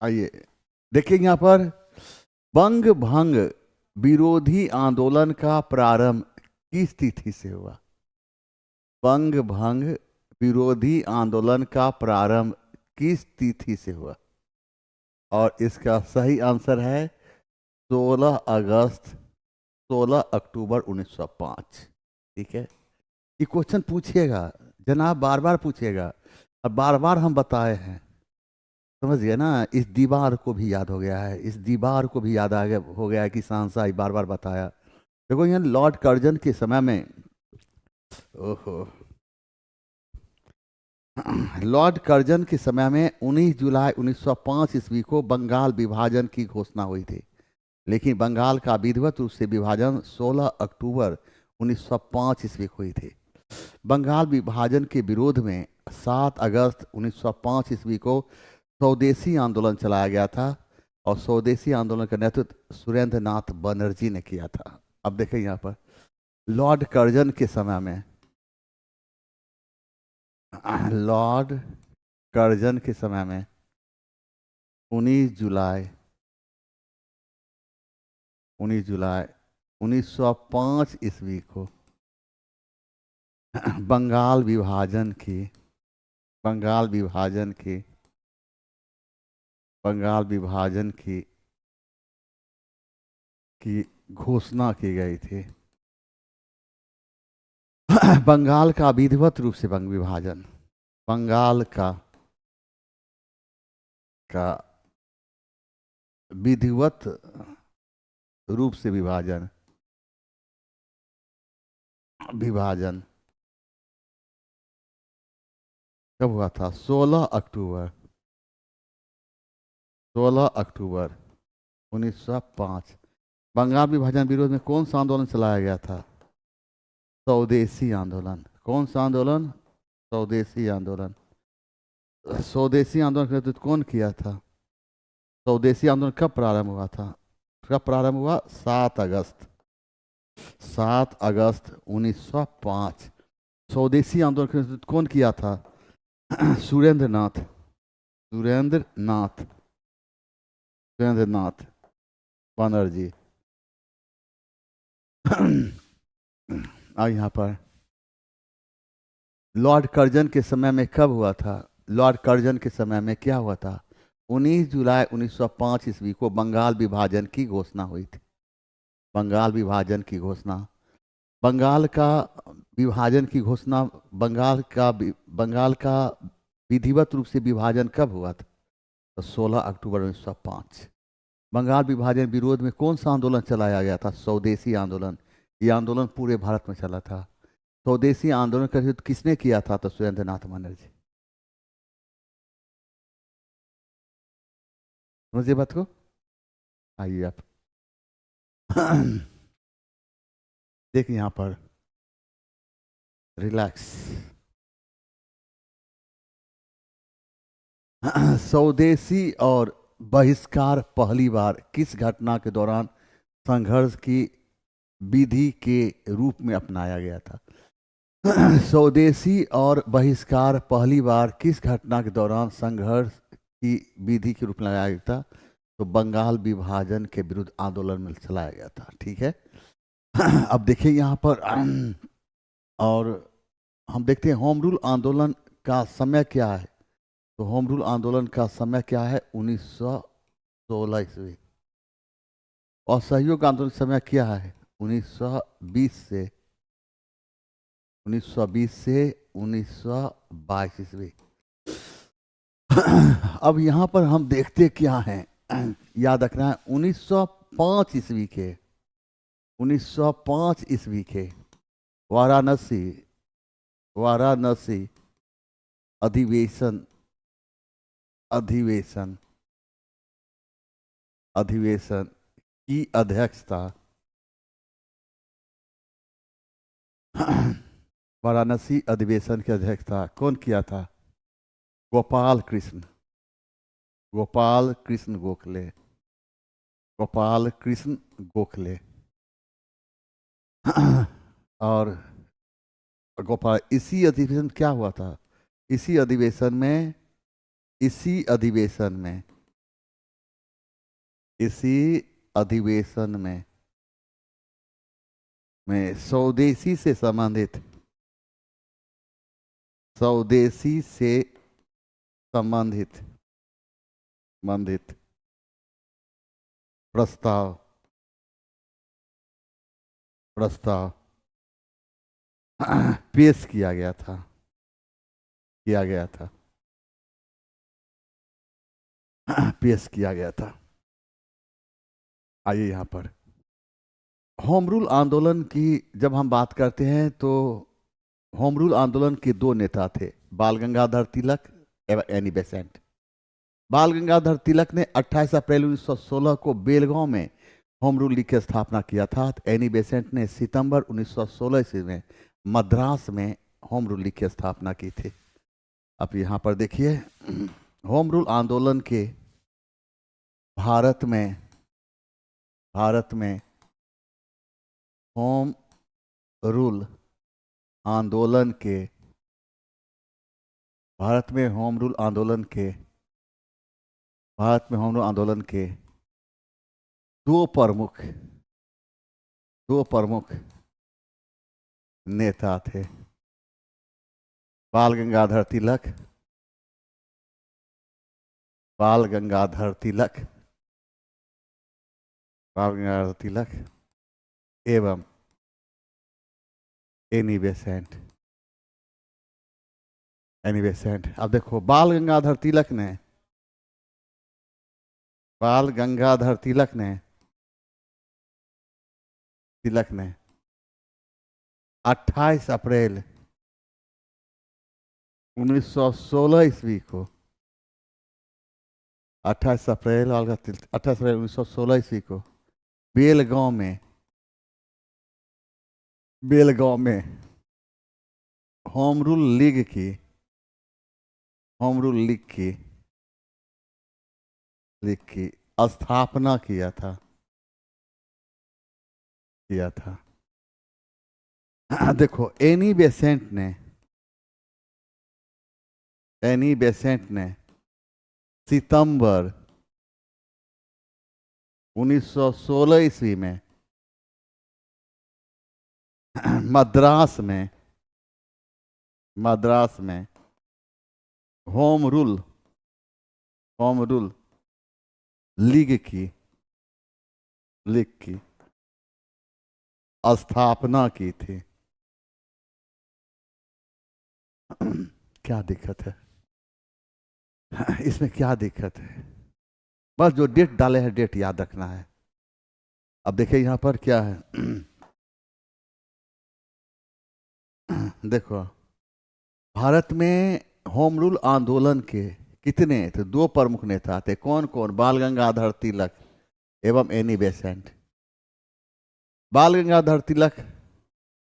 आइए देखिए यहाँ पर बंग भंग विरोधी आंदोलन का प्रारंभ किस तिथि से हुआ। बंग भंग विरोधी आंदोलन का प्रारंभ किस तिथि से हुआ। और इसका सही आंसर है 16 अगस्त 16 अक्टूबर 1905। ठीक है, ये क्वेश्चन पूछिएगा जनाब, बार बार पूछिएगा और बार बार हम बताए हैं। समझ गए ना, इस दीवार को भी याद हो गया है, इस दीवार को भी याद आ गया हो गया है कि सांसा बार बार बताया। देखो यहाँ लॉर्ड कर्जन के समय में, ओहो, लॉर्ड कर्जन के समय में 19 जुलाई 1905 ईस्वी को बंगाल विभाजन की घोषणा हुई थी। लेकिन बंगाल का विधिवत रूप से विभाजन 16 अक्टूबर 1905 ईस्वी को हुई थी। बंगाल विभाजन के विरोध में 7 अगस्त 1905 ईस्वी को स्वदेशी आंदोलन चलाया गया था और स्वदेशी आंदोलन का नेतृत्व सुरेंद्र नाथ बनर्जी ने किया था। अब देखें यहाँ पर लॉर्ड कर्जन के समय में, लॉर्ड कर्जन के समय में 19 जुलाई 1905 ईस्वी को बंगाल विभाजन की बंगाल विभाजन की बंगाल विभाजन की घोषणा की गई थी। बंगाल का विधिवत रूप से विभाजन, बंगाल का विधिवत रूप से विभाजन कब हुआ था? 16 अक्टूबर 1905। बंगाल विभाजन विरोध में कौन सा आंदोलन चलाया गया था? स्वदेशी आंदोलन। कौन सा आंदोलन? स्वदेशी आंदोलन। स्वदेशी आंदोलन का नेतृत्व कौन किया था? स्वदेशी आंदोलन कब प्रारंभ हुआ था? कब प्रारंभ हुआ? 7 अगस्त 1905। स्वदेशी आंदोलन का नेतृत्व कौन किया था? सुरेंद्र नाथ बनर्जी। और यहाँ पर लॉर्ड कर्जन के समय में कब हुआ था? लॉर्ड कर्जन के समय में क्या हुआ था? 19 जुलाई 1905 ईस्वी को बंगाल विभाजन की घोषणा हुई थी। बंगाल विभाजन की घोषणा, बंगाल का विभाजन की घोषणा, बंगाल का विधिवत रूप से विभाजन कब हुआ था? तो 16 अक्टूबर 1905। बंगाल विभाजन विरोध में कौन सा आंदोलन चलाया गया था? स्वदेशी आंदोलन। यह आंदोलन पूरे भारत में चला था। स्वदेशी आंदोलन का नेतृत्व किसने किया था? तो सुरेंद्र नाथ बनर्जी। समझिए बात को। आइए आप देखिए यहाँ पर, रिलैक्स। स्वदेशी और बहिष्कार पहली बार किस घटना के दौरान संघर्ष की विधि के रूप में अपनाया गया था? स्वदेशी और बहिष्कार पहली बार किस घटना के दौरान संघर्ष की विधि के रूप में लगाया गया था? तो बंगाल विभाजन के विरुद्ध आंदोलन में चलाया गया था। ठीक है, अब देखिए यहाँ पर और हम देखते हैं होम रूल आंदोलन का समय क्या है। तो होम रूल आंदोलन का समय क्या है? 1916 ईस्वी। और सहयोग आंदोलन का समय क्या है? 1920 से 1922 ईस्वी। अब यहाँ पर हम देखते क्या हैं, याद रखना है 1905 ईस्वी के 1905 ईस्वी के वाराणसी वाराणसी अधिवेशन अधिवेशन अधिवेशन की अध्यक्षता वाराणसी अधिवेशन की अध्यक्षता कौन किया था? गोपाल कृष्ण गोखले। गोपाल कृष्ण गोखले। और गोपाल, इसी अधिवेशन क्या हुआ था? इसी अधिवेशन में इसी अधिवेशन में स्वदेशी से संबंधित संबंधित प्रस्ताव पेश किया गया था पेश किया गया था। आइए यहाँ पर होम रूल आंदोलन की जब हम बात करते हैं तो होम रूल आंदोलन के दो नेता थे, बाल गंगाधर तिलक एवं एनी बेसेंट। बाल गंगाधर तिलक ने 28 अप्रैल 1916 को बेलगांव में होम रूल लीग की स्थापना किया था। एनी बेसेंट ने सितंबर 1916 ईस्वी में मद्रास में होम रूल लीग की स्थापना की थी। अब यहाँ पर देखिए होम रूल आंदोलन के भारत में होम रूल आंदोलन के दो प्रमुख नेता थे, बाल गंगाधर तिलक एवं एनी बेसेंट। अब देखो बाल गंगाधर तिलक ने 28 अप्रैल 1916 ईस्वी को 28 अप्रैल 1916 ईस्वी को बेलगांव में होम रूल लीग की स्थापना किया था। देखो एनी बेसेंट ने सितंबर 1916 ईस्वी में मद्रास में होम रूल लीग की स्थापना की थी। क्या दिक्कत है इसमें? क्या दिक्कत है? बस जो डेट डाले हैं डेट याद रखना है। अब देखिए यहाँ पर क्या है देखो भारत में होम रूल आंदोलन के कितने थे? दो प्रमुख नेता थे। कौन कौन? बाल गंगाधर तिलक एवं एनी बेसेंट। बाल गंगाधर तिलक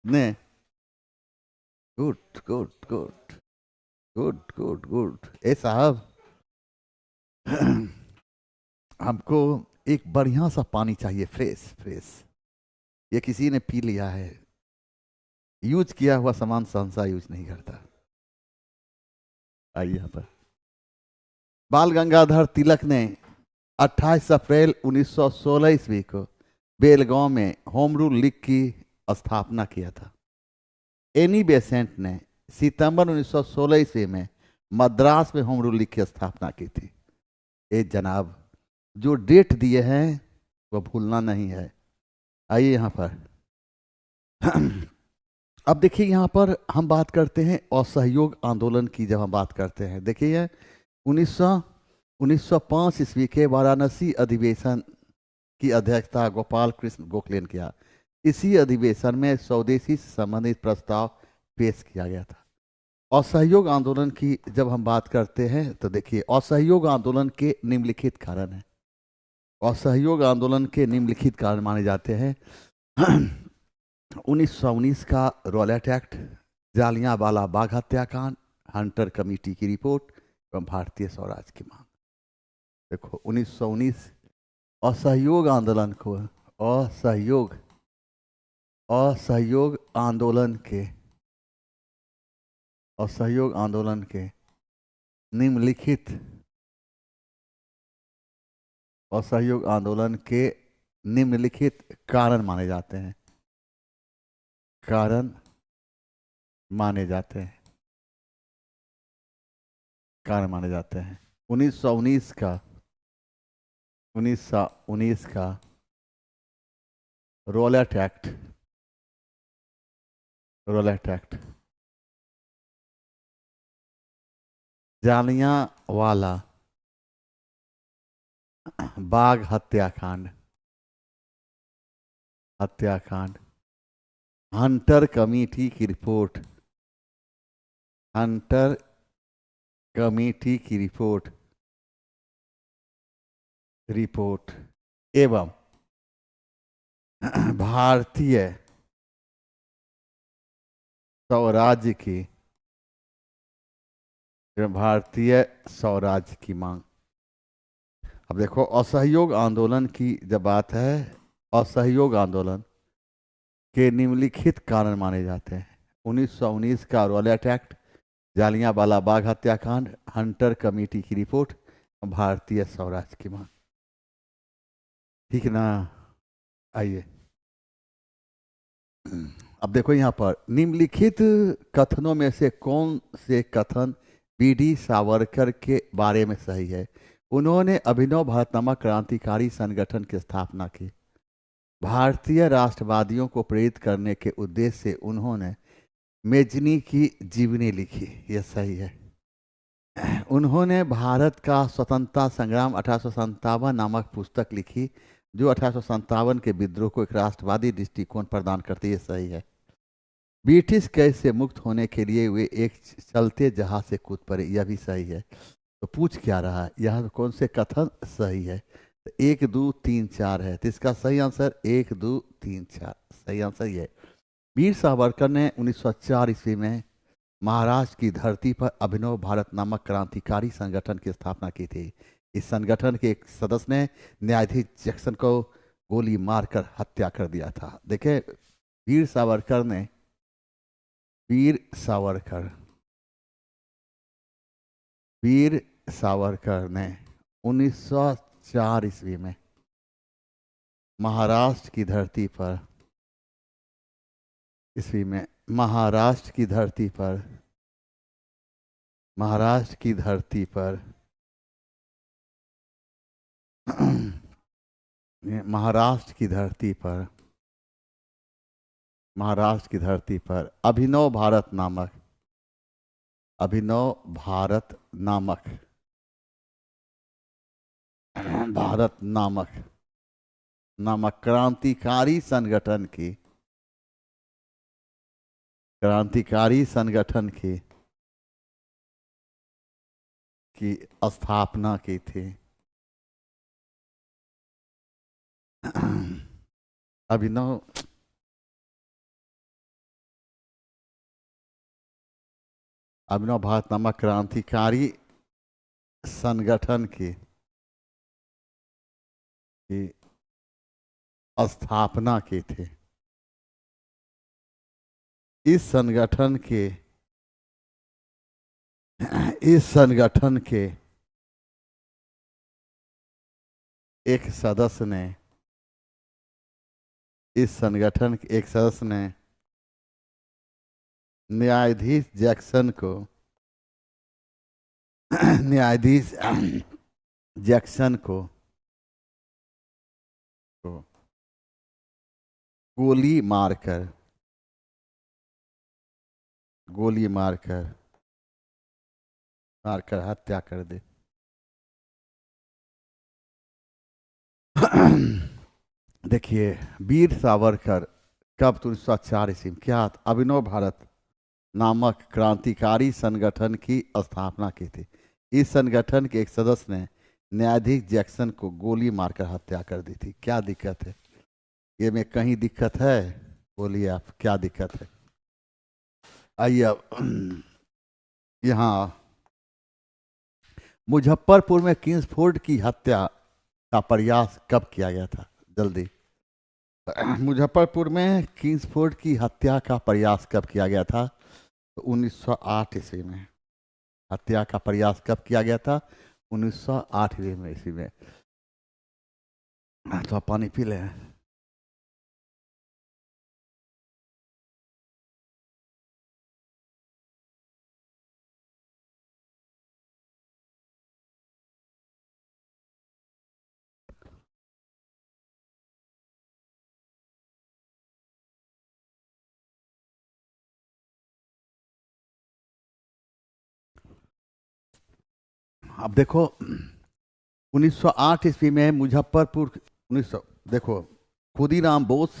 ने गुड ए साहब हमको एक बढ़िया सा पानी चाहिए, फ्रेश। ये किसी ने पी लिया है, यूज किया हुआ सामान संसा यूज नहीं करता। आइए यहाँ पर बाल गंगाधर तिलक ने 28 अप्रैल 1916 ईस्वी को बेलगांव में होम रूल लीग की स्थापना किया था। एनी बेसेंट ने सितंबर 1916 ईस्वी में मद्रास में होम रूल लीग की स्थापना की थी। ए जनाब, जो डेट दिए हैं वो भूलना नहीं है। आइए यहाँ पर अब देखिए यहाँ पर हम बात करते हैं असहयोग आंदोलन की। जब हम बात करते हैं देखिए 1905 ईस्वी के वाराणसी अधिवेशन की अध्यक्षता गोपाल कृष्ण गोखले ने किया। इसी अधिवेशन में स्वदेशी से संबंधित प्रस्ताव पेश किया गया था। असहयोग आंदोलन की जब हम बात करते हैं तो देखिए असहयोग आंदोलन के निम्नलिखित कारण हैं। असहयोग आंदोलन के निम्नलिखित कारण माने जाते हैं 1919 का रॉलेट एक्ट, जालियांवाला बाग हत्याकांड, हंटर कमेटी की रिपोर्ट एवं भारतीय स्वराज की मांग। देखो 1919 असहयोग आंदोलन को असहयोग आंदोलन के निम्नलिखित असहयोग आंदोलन के निम्नलिखित कारण माने जाते हैं। कारण माने जाते हैं, कारण माने जाते हैं। 1919 का 1919 का रॉलेट एक्ट, रॉलेट एक्ट, जालियांवाला बाग हत्याकांड, हत्याकांड, हंटर कमेटी की रिपोर्ट, हंटर कमेटी की रिपोर्ट, रिपोर्ट एवं भारतीय स्वराज्य की, भारतीय स्वराज्य की मांग। अब देखो, असहयोग आंदोलन की जब बात है, असहयोग आंदोलन के निम्नलिखित कारण माने जाते हैं। 1919 का रॉलेट एक्ट, जालियांवाला बाग हत्याकांड, हंटर कमेटी की रिपोर्ट, भारतीय स्वराज की मांग। ठीक ना? आइए अब देखो यहाँ पर निम्नलिखित कथनों में से कौन से कथन बीडी सावरकर के बारे में सही है? उन्होंने अभिनव भारत नामक क्रांतिकारी संगठन की स्थापना की। भारतीय राष्ट्रवादियों को प्रेरित करने के उद्देश्य से उन्होंने मेजनी की जीवनी लिखी। यह सही है। उन्होंने भारत का स्वतंत्रता संग्राम 1857 नामक पुस्तक लिखी, जो 1857 के विद्रोह को एक राष्ट्रवादी दृष्टिकोण प्रदान करती है। सही है। ब्रिटिश कैद से मुक्त होने के लिए वे एक चलते जहाज से कूद पड़े। यह भी सही है। तो पूछ क्या रहा है यह, कौन से कथन सही है? तो 1 2 3 4 है, तो इसका सही आंसर 1 2 3 4 सही आंसर ये। वीर सावरकर ने 1904 ईस्वी में महाराष्ट्र की धरती पर अभिनव भारत नामक क्रांतिकारी संगठन की स्थापना की थी। इस संगठन के एक सदस्य ने न्यायाधीश जैक्सन को गोली मारकर हत्या कर दिया था। देखें, वीर सावरकर ने, वीर सावरकर, वीर सावरकर ने 1904 ईस्वी में महाराष्ट्र की धरती पर, ईस्वी में महाराष्ट्र की धरती पर, महाराष्ट्र की धरती पर महाराष्ट्र की धरती पर, महाराष्ट्र की धरती पर अभिनव भारत नामक, अभिनव भारत नामक, भारत नामक नामक क्रांतिकारी संगठन की, क्रांतिकारी संगठन की स्थापना की थी। अभिनव अभिनव भारत नामक क्रांतिकारी संगठन की स्थापना की थी। इस संगठन के एक सदस्य ने, इस संगठन के एक सदस्य ने न्यायाधीश जैक्सन को, न्यायाधीश जैक्सन को गोली मारकर हत्या कर दी। देखिए, वीर सावरकर कब 1904 ईस्वी में क्या अभिनव भारत नामक क्रांतिकारी संगठन की स्थापना की थी। इस संगठन के एक सदस्य ने न्यायाधीश जैक्सन को गोली मारकर हत्या कर दी थी। क्या दिक्कत है? ये में कहीं दिक्कत है? बोलिए आप, क्या दिक्कत है? आइए अब यहाँ मुजफ्फरपुर में किंग्सफोर्ड की हत्या का प्रयास कब किया गया था? जल्दी। मुजफ्फरपुर में किंग्सफोर्ड की हत्या का प्रयास कब किया गया था? तो 1908 ईस्वी में। हत्या का प्रयास कब किया गया था? 1908 ईस्वी में। तो आप पानी पी लें। अब देखो 1908 ईस्वी में मुजफ्फरपुर 1900 देखो खुदीराम बोस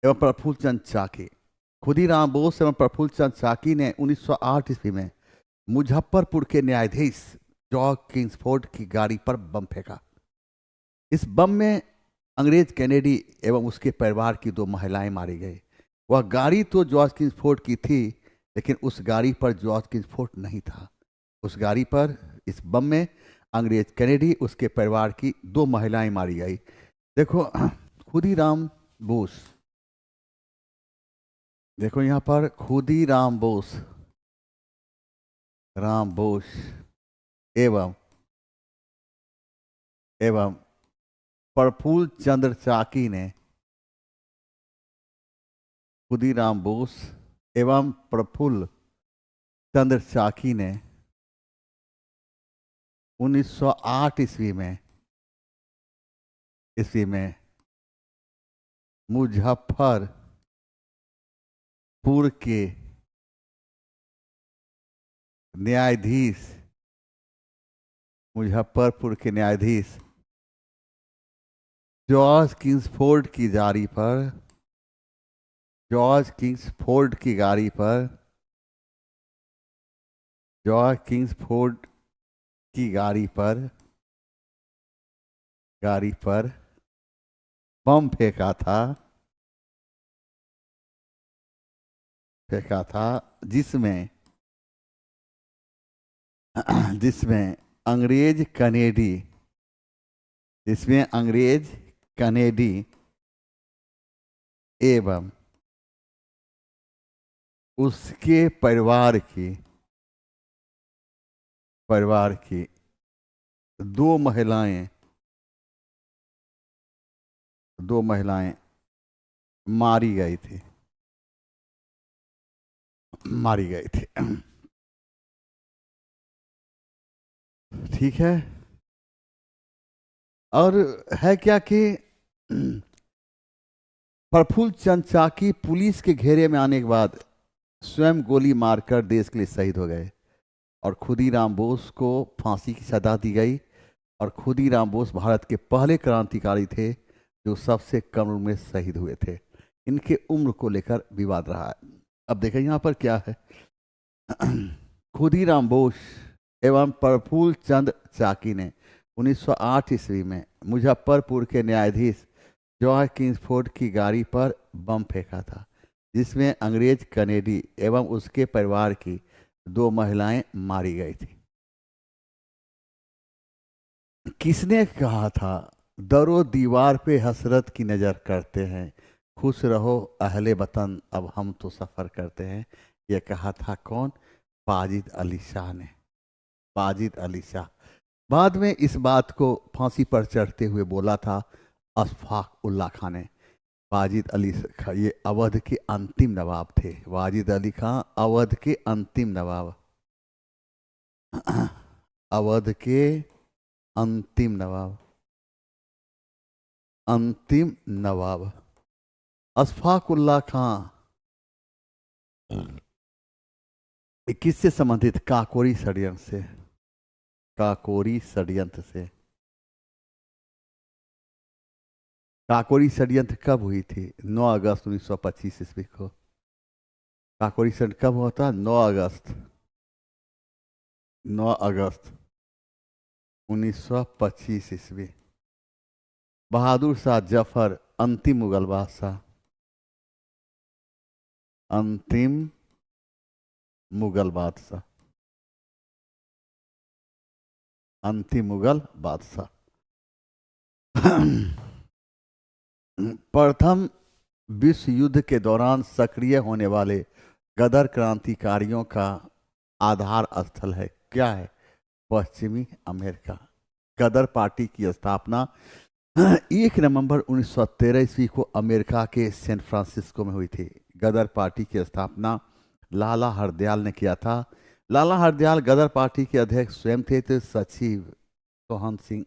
एवं प्रफुल्ल चंद चाकी, खुदीराम बोस एवं प्रफुल्ल चंद चाकी ने 1908 ईस्वी में मुजफ्फरपुर के न्यायाधीश जॉर्ज किंग्सफोर्ड की गाड़ी पर बम फेंका। इस बम में अंग्रेज कैनेडी एवं उसके परिवार की 2 महिलाएं मारी गई। वह गाड़ी तो जॉर्ज किंग्सफोर्ड की थी, लेकिन उस गाड़ी पर जॉर्ज किंग्सफोर्ड नहीं था। उस गाड़ी पर इस बम में अंग्रेज कैनेडी उसके परिवार की 2 महिलाएं मारी गई। देखो खुदीराम बोस, देखो यहाँ पर खुदीराम बोस, राम बोस एवं एवं प्रफुल्ल चंद्र चाकी ने, खुदीराम बोस एवं प्रफुल्ल चंद्र चाकी ने 1908 ईस्वी में मुजफ्फरपुर के न्यायाधीश जॉर्ज किंग्सफोर्ड की गाड़ी पर, जॉर्ज किंग्सफोर्ड की गाड़ी पर, जॉर्ज किंग्सफोर्ड की गाड़ी पर बम फेंका था, जिसमें अंग्रेज कनेडी एवं उसके परिवार की 2 महिलाएं मारी गई थी। ठीक है। और है क्या कि प्रफुल्ल चंद चाकी पुलिस के घेरे में आने के बाद स्वयं गोली मारकर देश के लिए शहीद हो गए और खुदीराम बोस को फांसी की सजा दी गई। और खुदीराम बोस भारत के पहले क्रांतिकारी थे जो सबसे कम उम्र में शहीद हुए थे। इनके उम्र को लेकर विवाद रहा है। अब देखें यहाँ पर क्या है। खुदीराम बोस एवं प्रफुल्ल चंद्र चाकी ने 1908 ईस्वी में मुजफ्फरपुर के न्यायाधीश जॉर्ज किंग्सफोर्ड की गाड़ी पर बम फेंका था, जिसमें अंग्रेज कनेडी एवं उसके परिवार की 2 महिलाएं मारी गई थी। किसने कहा था दरो दीवार पे हसरत की नज़र करते हैं, खुश रहो अहले वतन अब हम तो सफ़र करते हैं। यह कहा था कौन? बाजिद अली शाह ने। बाजिद अली शाह बाद में इस बात को फांसी पर चढ़ते हुए बोला था अशफाक उल्ला खां ने। वाजिद अली खां ये अवध के अंतिम नवाब थे। वाजिद अली खां अवध के अंतिम नवाब, अवध के अंतिम नवाब अशफाक उल्ला खां किससे संबंधित? काकोरी षड्यंत्र से। काकोरी षड्यंत्र कब हुई थी? 9 अगस्त 1925 ईस्वी को। काकोरी षड्यंत्र कब हुआ था? 9 अगस्त 1925 ईस्वी। बहादुर शाह जफर अंतिम मुगल बादशाह, प्रथम विश्व युद्ध के दौरान सक्रिय होने वाले गदर क्रांतिकारियों का आधार स्थल है क्या है? पश्चिमी अमेरिका। गदर पार्टी की स्थापना 1 नवंबर 1913 ईस्वी को अमेरिका के सैन फ्रांसिस्को में हुई थी। गदर पार्टी की स्थापना लाला हरदयाल ने किया था। लाला हरदयाल गदर पार्टी के अध्यक्ष स्वयं थे, तो सचिव सोहन सिंह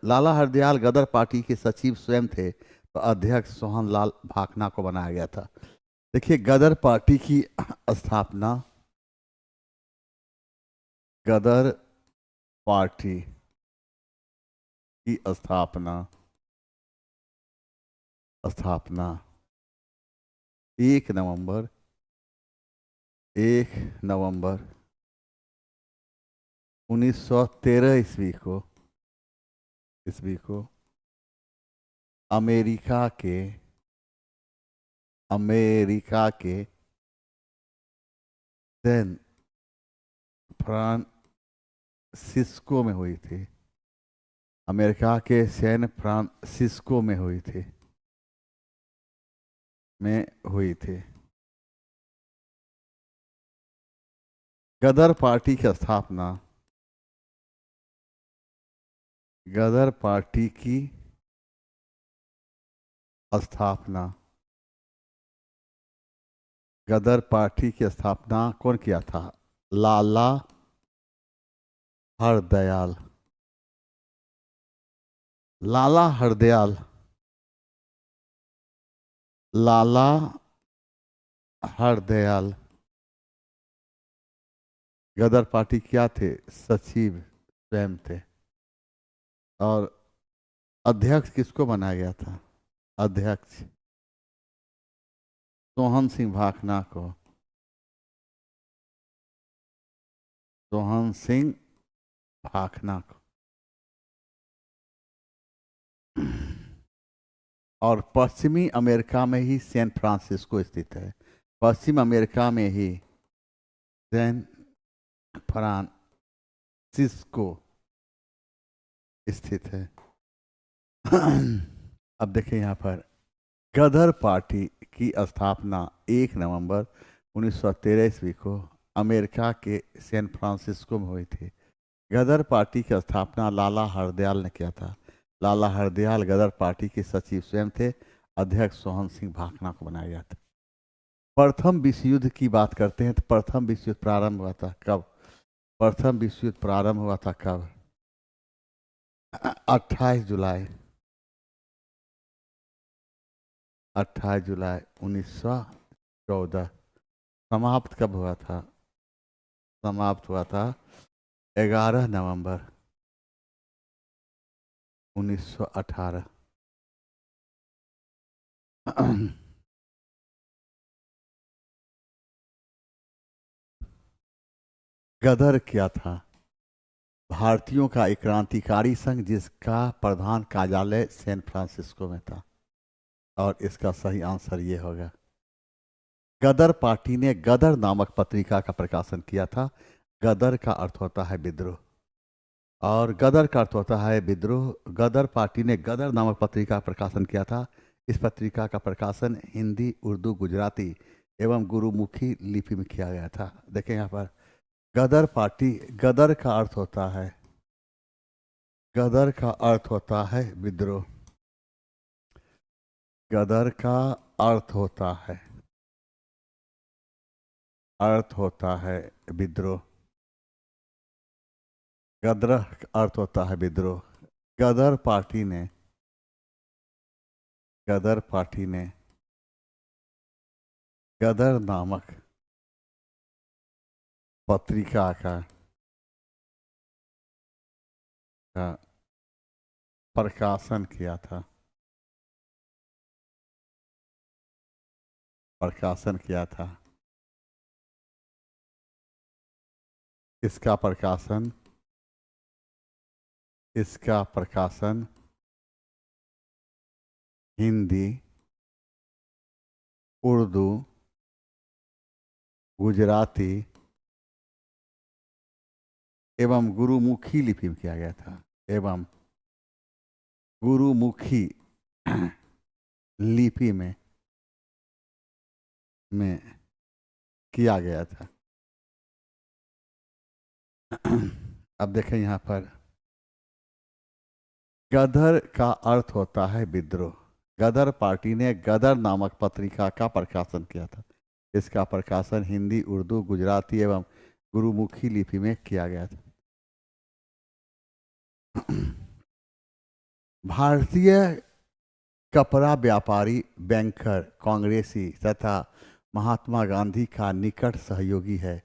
लाला हरदयाल गदर पार्टी के सचिव स्वयं थे, तो अध्यक्ष सोहन लाल भाकना को बनाया गया था। देखिए, गदर पार्टी की स्थापना, गदर पार्टी की स्थापना स्थापना 1 नवंबर 1913 ईस्वी को अमेरिका के सैन फ्रांसिस्को में हुई थी। अमेरिका के सैन फ्रांसिस्को में हुई थी। गदर पार्टी की स्थापना, गदर पार्टी की स्थापना गदर पार्टी की स्थापना कौन किया था? लाला हरदयाल। लाला हरदयाल लाला हरदयाल गदर पार्टी क्या थे? सचिव स्वयं थे। और अध्यक्ष किसको बनाया गया था? अध्यक्ष सोहन सिंह भाकना को। सोहन सिंह भाकना को। और पश्चिमी अमेरिका में ही सैन फ्रांसिस्को स्थित है। पश्चिम अमेरिका में ही सैन फ्रांसिस्को स्थित है। अब देखें यहाँ पर, गदर पार्टी की स्थापना 1 नवंबर 1913 ईस्वी को अमेरिका के सैन फ्रांसिस्को में हुई थी। गदर पार्टी की स्थापना लाला हरदयाल ने किया था। लाला हरदयाल गदर पार्टी के सचिव स्वयं थे। अध्यक्ष सोहन सिंह भाकना को बनाया गया था। प्रथम विश्व युद्ध की बात करते हैं तो प्रथम विश्व युद्ध प्रारंभ हुआ था कब? प्रथम विश्व युद्ध प्रारंभ हुआ था कब? 28 जुलाई 1914। समाप्त कब हुआ था? समाप्त हुआ था 11 नवंबर 1918। गदर क्या था? भारतीयों का एक क्रांतिकारी संघ जिसका प्रधान कार्यालय सैन फ्रांसिस्को में था। और इसका सही आंसर ये होगा। गदर पार्टी ने गदर नामक पत्रिका का प्रकाशन किया था। गदर का अर्थ होता है विद्रोह, और गदर का अर्थ होता है विद्रोह। गदर पार्टी ने गदर नामक पत्रिका का प्रकाशन किया था। इस पत्रिका का प्रकाशन हिंदी, उर्दू, गुजराती एवं गुरुमुखी लिपि में किया गया था। देखें यहाँ पर, गदर पार्टी, गदर का अर्थ होता है, गदर का अर्थ होता है विद्रोह। गदर का अर्थ होता है विद्रोह। गदर का अर्थ होता है विद्रोह। गदर पार्टी ने गदर नामक पत्रिका का प्रकाशन किया था। इसका प्रकाशन हिंदी, उर्दू, गुजराती एवं गुरुमुखी लिपि में किया गया था। एवं गुरुमुखी लिपि में किया गया था। अब देखें यहाँ पर, गदर का अर्थ होता है विद्रोह। गदर पार्टी ने गदर नामक पत्रिका का प्रकाशन किया था। इसका प्रकाशन हिंदी, उर्दू, गुजराती एवं गुरुमुखी लिपि में किया गया था। भारतीय कपड़ा व्यापारी, बैंकर, कांग्रेसी तथा महात्मा गांधी का निकट सहयोगी है।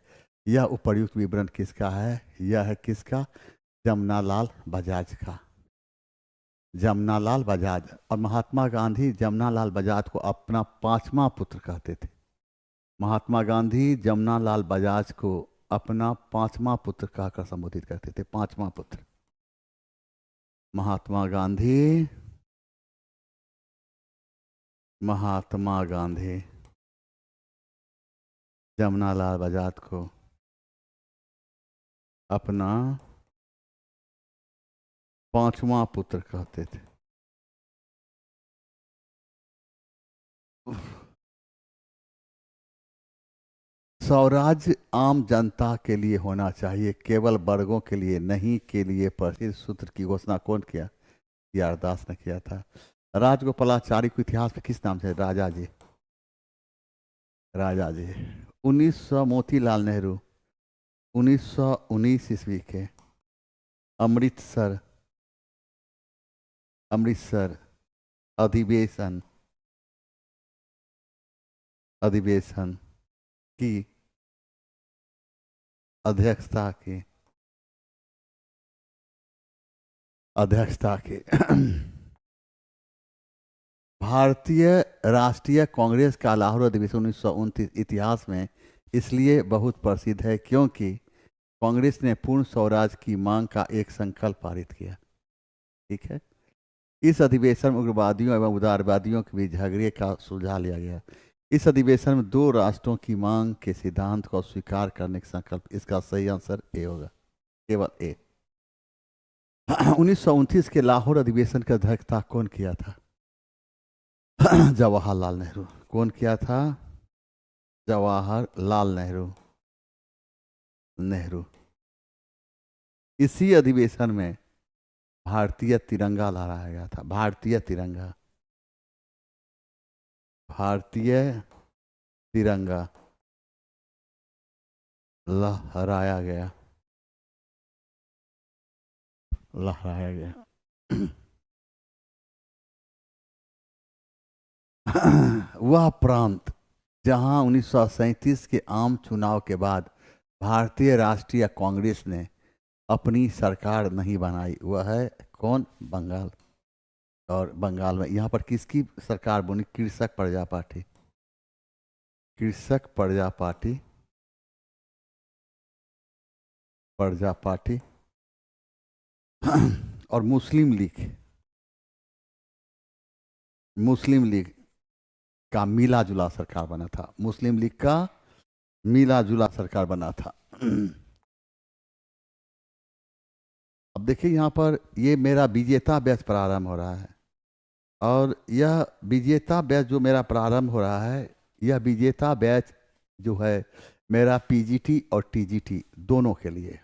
यह उपर्युक्त विवरण किसका है? यह है किसका? जमनालाल बजाज का। जमनालाल बजाज। और महात्मा गांधी जमनालाल बजाज को अपना पांचवा पुत्र कहते थे। महात्मा गांधी जमनालाल बजाज को अपना पांचवा पुत्र कहकर संबोधित करते थे। पांचवा पुत्र महात्मा गांधी, महात्मा गांधी जमनालाल बजाज को अपना पांचवा पुत्र कहते थे। स्वराज्य आम जनता के लिए होना चाहिए, केवल वर्गों के लिए नहीं। के लिए प्रसिद्ध सूत्र की घोषणा कौन किया? टी.आर. दास ने किया था। राजगोपालाचारी को इतिहास में किस नाम से? राजा जी। राजा जी। 1900 मोतीलाल नेहरू 1919 ईस्वी के अमृतसर अधिवेशन की अध्यक्षता की भारतीय राष्ट्रीय कांग्रेस का लाहौर अधिवेशन 1929 इतिहास में इसलिए बहुत प्रसिद्ध है क्योंकि कांग्रेस ने पूर्ण स्वराज की मांग का एक संकल्प पारित किया। ठीक है। इस अधिवेशन में उग्रवादियों एवं उदारवादियों के बीच झगड़े का सुलझा लिया गया। इस अधिवेशन में दो राष्ट्रों की मांग के सिद्धांत को स्वीकार करने का संकल्प। इसका सही आंसर ए होगा, केवल ए। 1929 के लाहौर अधिवेशन की अध्यक्षता कौन किया था? जवाहरलाल नेहरू। कौन किया था? जवाहरलाल नेहरू। इसी अधिवेशन में भारतीय तिरंगा लहराया गया था। भारतीय तिरंगा लहराया गया। वह प्रांत जहां 1937 के आम चुनाव के बाद भारतीय राष्ट्रीय कांग्रेस ने अपनी सरकार नहीं बनाई, वह है कौन? बंगाल। और बंगाल में यहाँ पर किसकी सरकार बनी? कृषक प्रजा पार्टी और मुस्लिम लीग का मिला जुला सरकार बना था। मुस्लिम लीग का मिला जुला सरकार बना था। अब देखिए यहाँ पर ये मेरा विजेता बैच प्रारंभ हो रहा है और यह विजेता बैच जो मेरा प्रारंभ हो रहा है, यह विजेता बैच जो है मेरा पीजीटी और टीजीटी दोनों के लिए।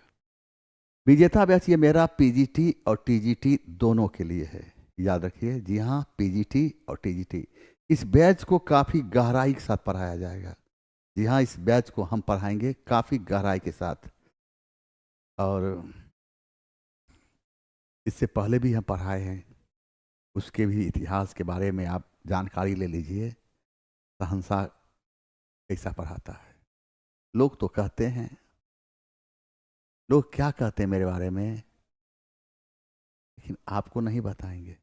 विजेता बैच ये मेरा पीजीटी और टीजीटी दोनों के लिए है। याद रखिए, जी हाँ, पीजीटी और टीजीटी। इस बैच को काफ़ी गहराई के साथ पढ़ाया जाएगा। जी हाँ, इस बैच को हम पढ़ाएंगे काफ़ी गहराई के साथ। और इससे पहले भी हम पढ़ाए हैं, उसके भी इतिहास के बारे में आप जानकारी ले लीजिए। शहंशाह कैसा पढ़ाता है। लोग तो कहते हैं, लोग क्या कहते हैं मेरे बारे में, लेकिन आपको नहीं बताएंगे।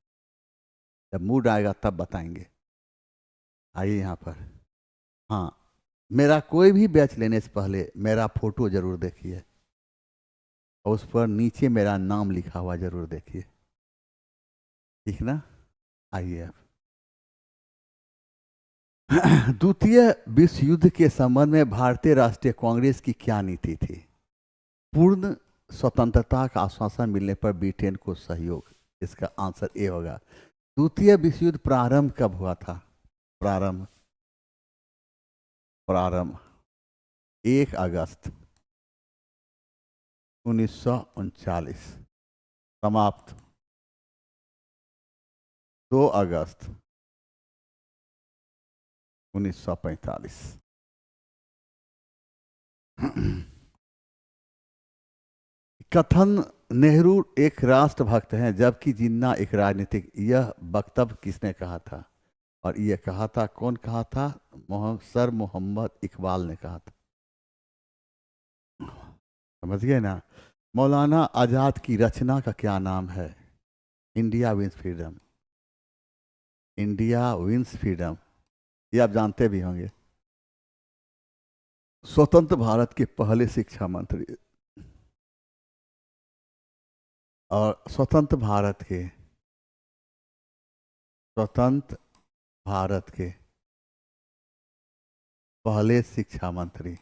जब मूड आएगा तब बताएंगे। आइए यहाँ पर। हाँ, मेरा कोई भी बैच लेने से पहले मेरा फोटो जरूर देखिए और उस पर नीचे मेरा नाम लिखा हुआ जरूर देखिए। ठीक ना? आइए अब। द्वितीय विश्व युद्ध के संबंध में भारतीय राष्ट्रीय कांग्रेस की क्या नीति थी? पूर्ण स्वतंत्रता का आश्वासन मिलने पर ब्रिटेन को सहयोग। इसका आंसर ए होगा। द्वितीय विश्व युद्ध प्रारंभ कब हुआ था? प्रारंभ 1 अगस्त 1939। समाप्त 2 अगस्त 1945। कथन, नेहरू एक राष्ट्रभक्त हैं जबकि जिन्ना एक राजनीतिक। यह वक्तव्य किसने कहा था? और यह कहा था, कौन कहा था? सर मोहम्मद इकबाल ने कहा था। समझ गए ना? मौलाना आजाद की रचना का क्या नाम है? India wins freedom. India wins freedom, ये आप जानते भी होंगे। स्वतंत्र भारत के पहले शिक्षा मंत्री और स्वतंत्र भारत के पहले शिक्षा मंत्री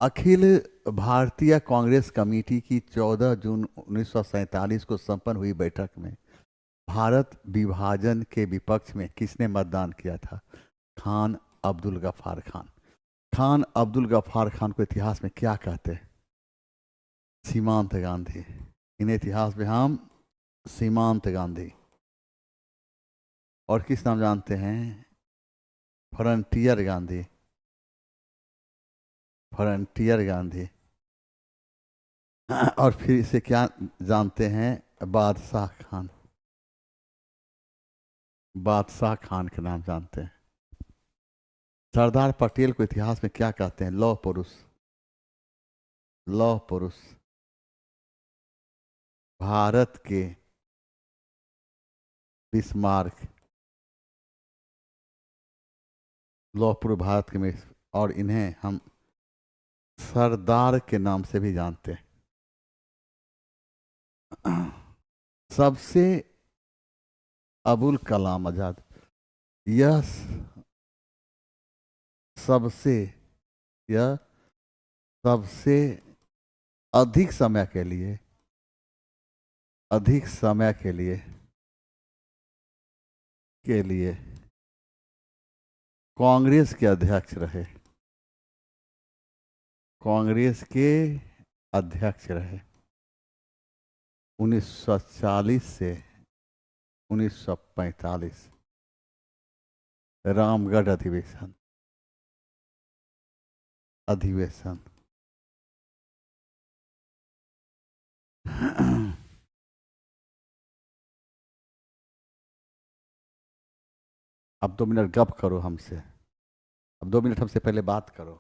अखिल भारतीय कांग्रेस कमेटी की 14 जून 1947 को संपन्न हुई बैठक में भारत विभाजन के विपक्ष में किसने मतदान किया था? खान अब्दुल गफ्फार खान। खान अब्दुल गफ्फार खान को इतिहास में क्या कहते हैं? सीमांत गांधी। इन्हें इतिहास में हम सीमांत गांधी। और किस नाम जानते हैं? फ्रंटियर गांधी। फ्रंटियर गांधी। और फिर इसे क्या जानते हैं? बादशाह खान। बादशाह खान के नाम जानते हैं। सरदार पटेल को इतिहास में क्या कहते हैं? लौह पुरुष। लौह पुरुष। भारत के बिस्मार्क। लौह पुरुष भारत के में, और इन्हें हम सरदार के नाम से भी जानते हैं। सबसे अबुल कलाम आजाद। यह सबसे यह सबसे अधिक समय के लिए कांग्रेस के अध्यक्ष रहे। कांग्रेस के अध्यक्ष रहे 1940 से 1945। रामगढ़ अधिवेशन। अब 2 मिनट गप करो हमसे। अब 2 मिनट हमसे पहले बात करो।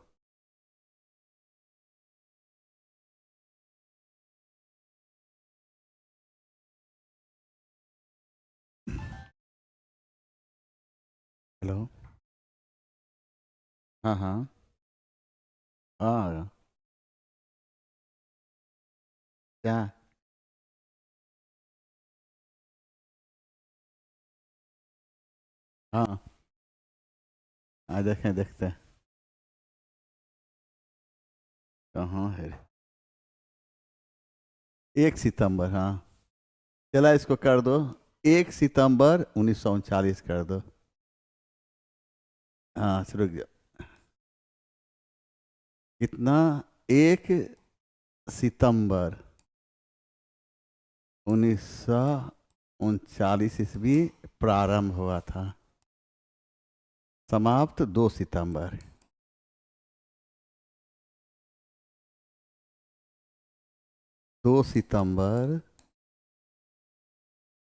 हेलो। हाँ हाँ हाँ। क्या? हाँ। देखते हैं कहाँ है। 1 सितंबर, हाँ। चला इसको कर दो, 1 सितंबर 1939 कर दो। हाँ, रुक जाओ। कितना? 1 सितंबर 1939 ईस्वी प्रारंभ हुआ था, समाप्त 2 सितंबर। 2 सितंबर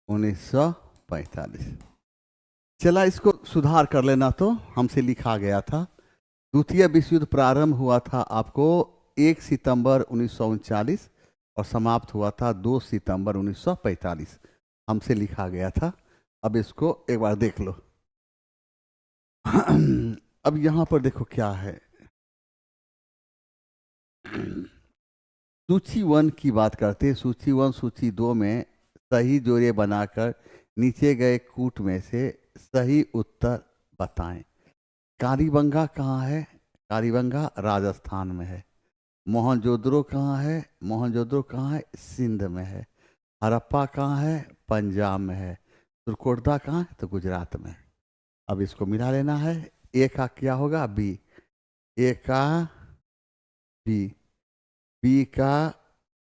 1945। चला इसको सुधार कर लेना। तो हमसे लिखा गया था द्वितीय विश्व युद्ध प्रारंभ हुआ था आपको 1 सितंबर 1939 और समाप्त हुआ था 2 सितंबर 1945। हमसे लिखा गया था। अब इसको एक बार देख लो। अब यहां पर देखो क्या है। सूची 1 की बात करते हैं। सूची 1 सूची 2 में सही जोड़े बनाकर नीचे गए कूट में से सही उत्तर बताएं। कालीबंगा कहाँ है? कालीबंगा राजस्थान में है। मोहनजोदड़ो कहाँ है? मोहनजोदड़ो कहाँ है? सिंध में है। हड़प्पा कहाँ है? पंजाब में है। तुर्कोटदा कहाँ है? तो गुजरात में। अब इसको मिला लेना है। ए का क्या होगा? बी। ए का बी, बी का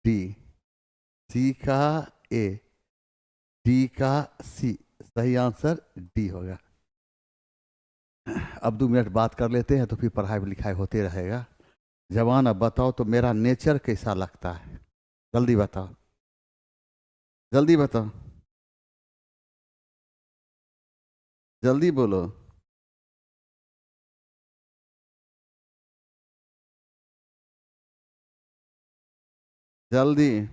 डी, सी का ए, डी का सी। सही आंसर डी होगा। अब 2 मिनट बात कर लेते हैं तो फिर पढ़ाई लिखाई होते रहेगा। जवान अब बताओ तो मेरा नेचर कैसा लगता है? जल्दी बताओ, जल्दी बताओ, जल्दी बोलो। जल्दी।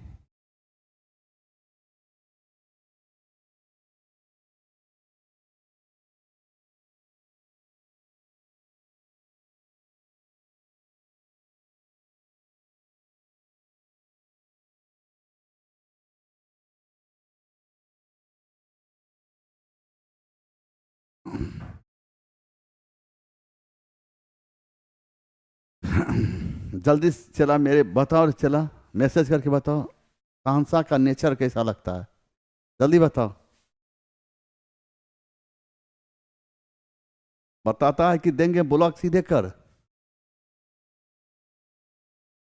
जल्दी से चला मेरे, बताओ चला, मैसेज करके बताओ सहनसा का नेचर कैसा लगता है? जल्दी बताओ। बताता है कि देंगे ब्लॉक सीधे कर।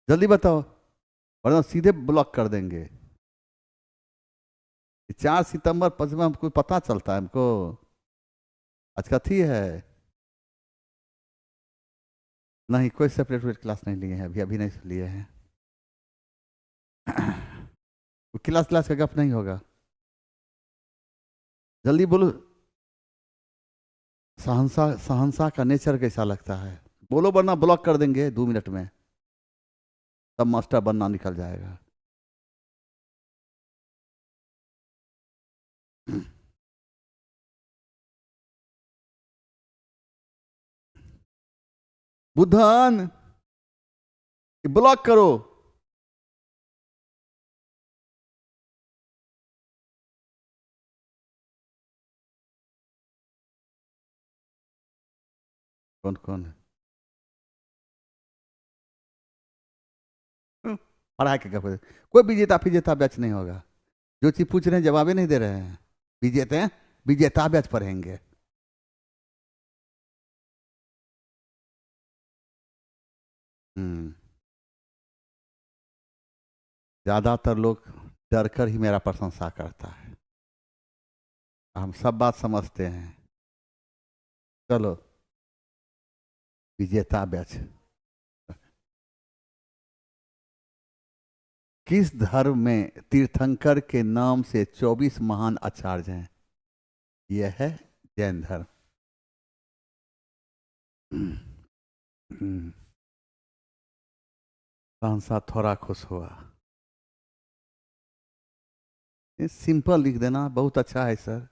जल्दी बताओ वरना सीधे ब्लॉक कर देंगे। 4 सितंबर 25 हमको पता चलता है हमको। आज कथी है? नहीं, कोई सेपरेट क्लास नहीं लिए हैं अभी, अभी नहीं लिए हैं। क्लास क्लास का गप नहीं होगा। जल्दी बोलो। सहनसा, सहनसा का नेचर कैसा लगता है? बोलो वरना ब्लॉक कर देंगे 2 मिनट में। तब मास्टर बनना निकल जाएगा। बुधन ब्लॉक करो। कौन कौन है? पढ़ाई के गप। कोई विजेता फिजेता बैच नहीं होगा। जो चीज पूछ रहे हैं जवाब ही नहीं दे रहे हैं। विजेता विजेता बैच पढ़ेंगे। हम्म। ज्यादातर लोग डर कर ही मेरा प्रशंसा करता है। हम सब बात समझते हैं। चलो विजेता बैच। किस धर्म में तीर्थंकर के नाम से 24 महान आचार्य हैं? यह है जैन धर्म। सहनसा थोड़ा खुश हुआ। ये सिंपल लिख देना, बहुत अच्छा है सर।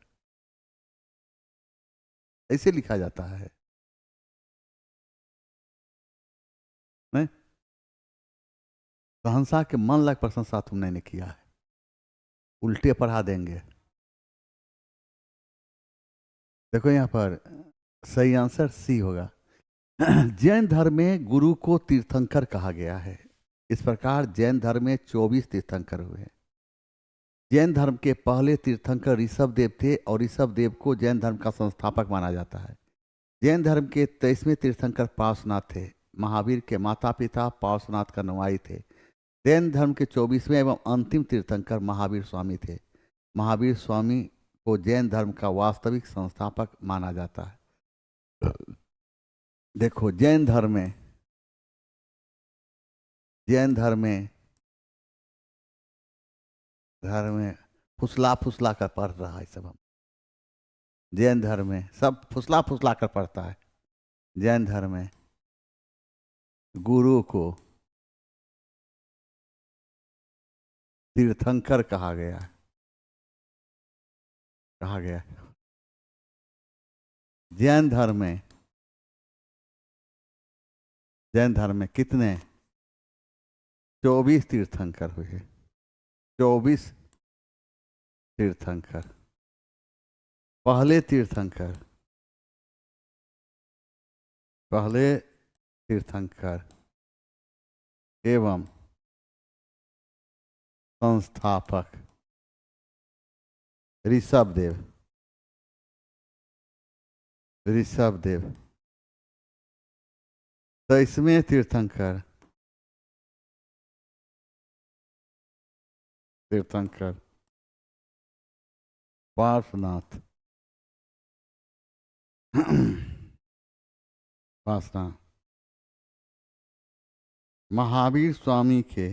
ऐसे लिखा जाता है नहीं? सहनसा के मन लायक प्रशंसा तुमने नहीं किया है, उल्टे पढ़ा देंगे। देखो यहाँ पर सही आंसर सी होगा। जैन धर्म में गुरु को तीर्थंकर कहा गया है। इस प्रकार जैन धर्म में 24 तीर्थंकर हुए हैं। जैन धर्म के पहले तीर्थंकर ऋषभ देव थे और ऋषभ देव को जैन धर्म का संस्थापक माना जाता है। जैन धर्म के 23वें तीर्थंकर पार्श्वनाथ थे। महावीर के माता पिता पार्श्वनाथ का अनुयायी थे। जैन धर्म के 24वें एवं अंतिम तीर्थंकर महावीर स्वामी थे। महावीर स्वामी को जैन धर्म का वास्तविक संस्थापक माना जाता है। देखो जैन धर्म में फुसला फुसला कर पढ़ रहा है सब। हम जैन धर्म में सब फुसला फुसला कर पढ़ता है। जैन धर्म में गुरु को तीर्थंकर कहा गया है। कहा गया है। जैन धर्म में कितने? 24 तीर्थंकर हुए। 24 तीर्थंकर। पहले तीर्थंकर एवं संस्थापक ऋषभ देव। 23वें तीर्थंकर तीर्थंकर, पार्श्वनाथ, पार्श्वनाथ, महावीर स्वामी के,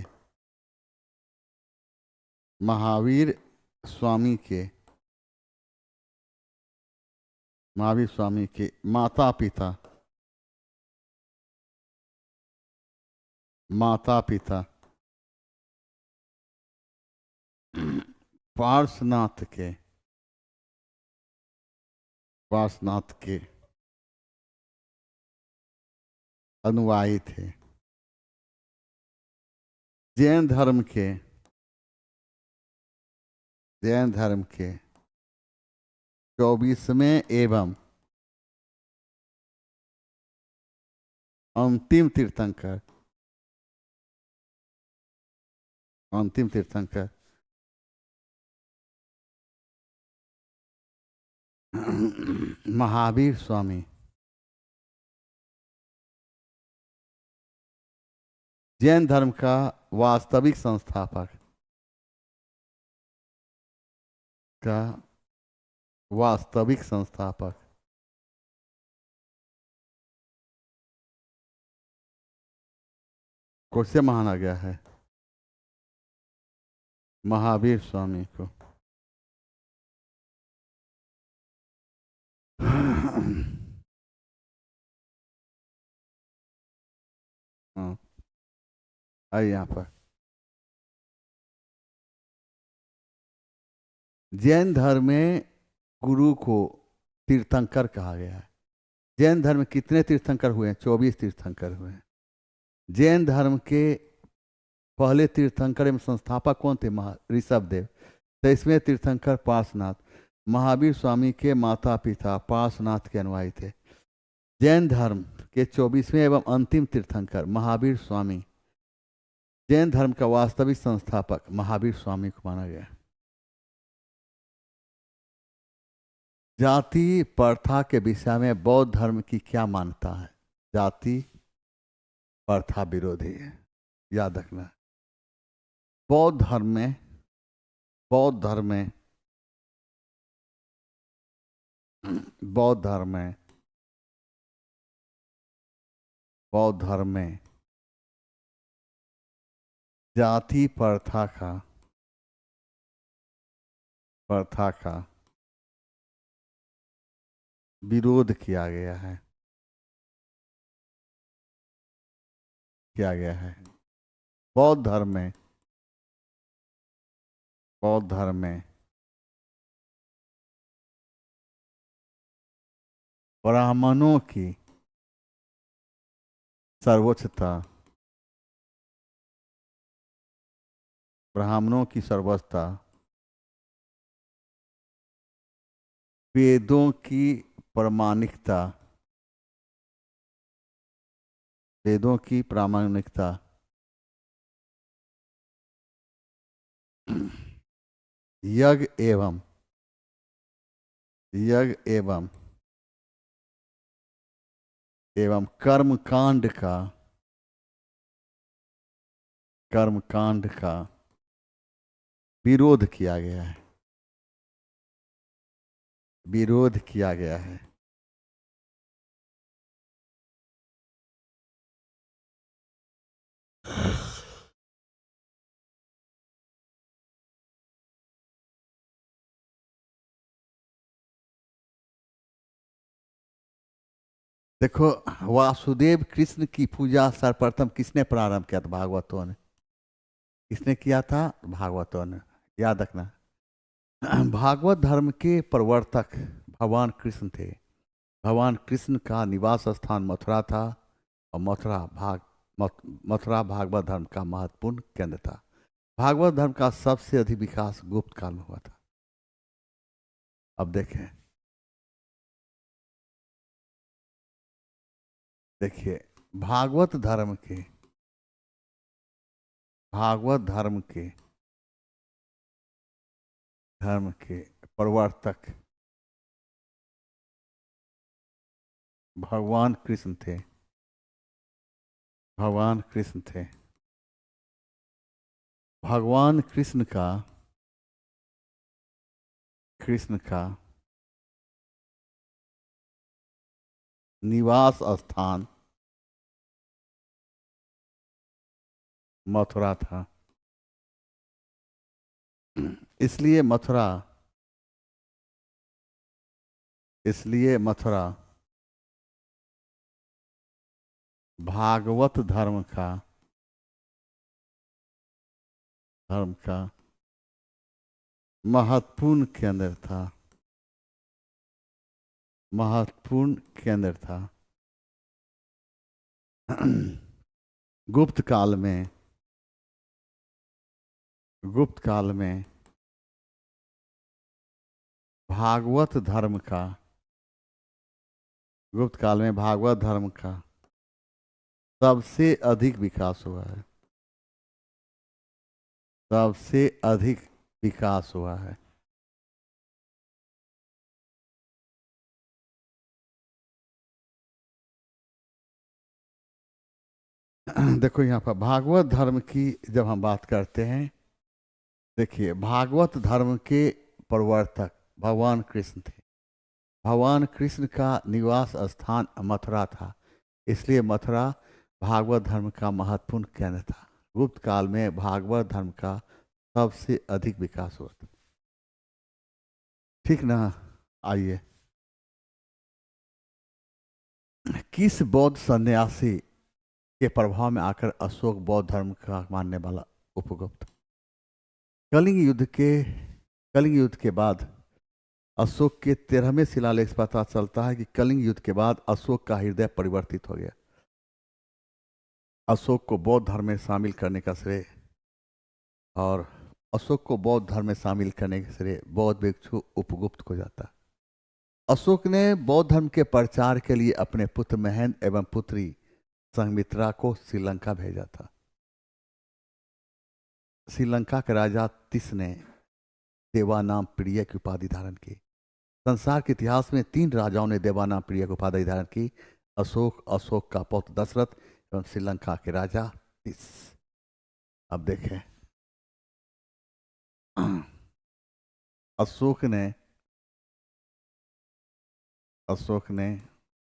महावीर स्वामी के, महावीर स्वामी के माता पिता, माता पिता पार्श्वनाथ के, पार्श्वनाथ के अनुयायी थे। जैन धर्म के, जैन धर्म के 24वें एवं अंतिम तीर्थंकर, अंतिम तीर्थंकर महावीर स्वामी, जैन धर्म का वास्तविक संस्थापक, का वास्तविक संस्थापक, कैसे माना गया है महावीर स्वामी को? हाँ, आइए यहाँ पर। जैन धर्म में गुरु को तीर्थंकर कहा गया है। जैन धर्म में कितने तीर्थंकर हुए हैं? 24 तीर्थंकर हुए हैं। जैन धर्म के पहले तीर्थंकर एवं संस्थापक कौन थे? ऋषभदेव। 23वें तीर्थंकर पार्श्वनाथ, महावीर स्वामी के माता पिता पार्श्वनाथ के अनुयायी थे। जैन धर्म के 24वें एवं अंतिम तीर्थंकर महावीर स्वामी, जैन धर्म का वास्तविक संस्थापक महावीर स्वामी को माना गया। जाति प्रथा के विषय में बौद्ध धर्म की क्या मान्यता है? जाति प्रथा विरोधी है, याद रखना। बौद्ध धर्म में, बौद्ध धर्म में, बौद्ध धर्म में, बौद्ध धर्म में जाति प्रथा का विरोध किया गया है, किया गया है। बौद्ध धर्म में, बौद्ध धर्म में ब्राह्मणों की सर्वोच्चता, ब्राह्मणों की सर्वोच्चता, वेदों की प्रामाणिकता, वेदों की प्रामाणिकता, यज्ञ एवं कर्मकांड का विरोध किया गया है, विरोध किया गया है। देखो, वासुदेव कृष्ण की पूजा सर्वप्रथम किसने प्रारंभ किया था? भागवतों ने। किसने किया था? भागवतों ने, याद रखना। भागवत धर्म के प्रवर्तक भगवान कृष्ण थे। भगवान कृष्ण का निवास स्थान मथुरा था और मथुरा भागवत धर्म का महत्वपूर्ण केंद्र था। भागवत धर्म का सबसे अधिक विकास गुप्त काल में हुआ था। अब देखें, देखिए, भागवत धर्म के प्रवर्तक भगवान कृष्ण थे, भगवान कृष्ण थे। भगवान कृष्ण का निवास स्थान मथुरा था। इसलिए मथुरा भागवत धर्म का महत्वपूर्ण केंद्र था। गुप्त काल में भागवत धर्म का सबसे अधिक विकास हुआ है। देखो यहाँ पर भागवत धर्म की जब हम बात करते हैं, देखिए भागवत धर्म के प्रवर्तक भगवान कृष्ण थे। भगवान कृष्ण का निवास स्थान मथुरा था, इसलिए मथुरा भागवत धर्म का महत्वपूर्ण केंद्र था। गुप्त काल में भागवत धर्म का सबसे अधिक विकास हुआ था। ठीक ना? आइए, किस बौद्ध सन्यासी के प्रभाव में आकर अशोक बौद्ध धर्म का मानने वाला उपगुप्त? कलिंग युद्ध के बाद अशोक के 13वें शिलालेख से पता चलता है कि कलिंग युद्ध के बाद अशोक का हृदय परिवर्तित हो गया। अशोक को बौद्ध धर्म में शामिल करने का श्रेय बौद्ध भिक्षु उपगुप्त को जाता। अशोक ने बौद्ध धर्म के प्रचार के लिए अपने पुत्र महेंद्र एवं पुत्री संघमित्रा को श्रीलंका भेजा था। श्रीलंका के राजा तिस ने देवानाम प्रिय की उपाधि धारण की। संसार के इतिहास में 3 राजाओं ने देवानाम प्रिय की उपाधि धारण की: अशोक का पौत्र दशरथ एवं श्रीलंका के राजा तिस। अब देखें, अशोक ने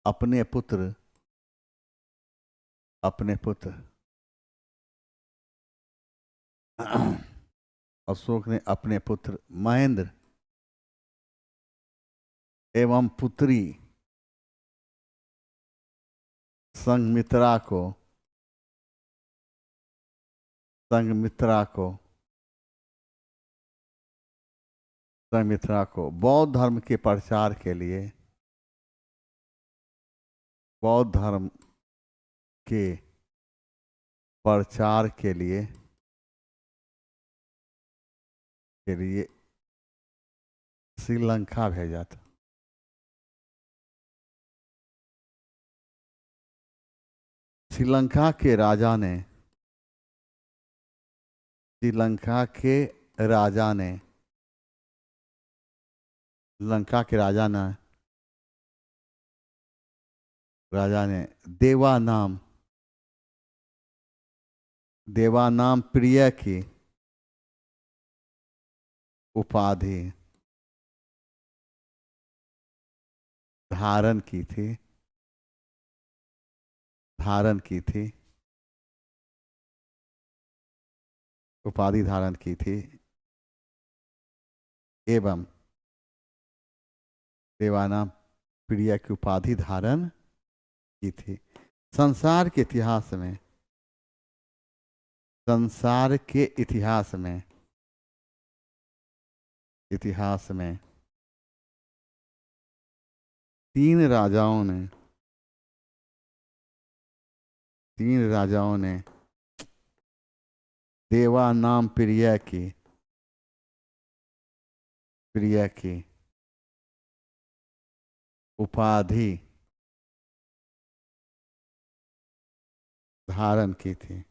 अपने पुत्र महेंद्र एवं पुत्री संघमित्रा को बौद्ध धर्म के प्रचार के लिए श्रीलंका भेजा था। श्रीलंका के राजा ने देवानाम प्रिय की उपाधि धारण की थी एवं देवानाम प्रिय की उपाधि धारण की थी। संसार के इतिहास में 3 राजाओं ने देवानाम प्रिय की उपाधि धारण की थी।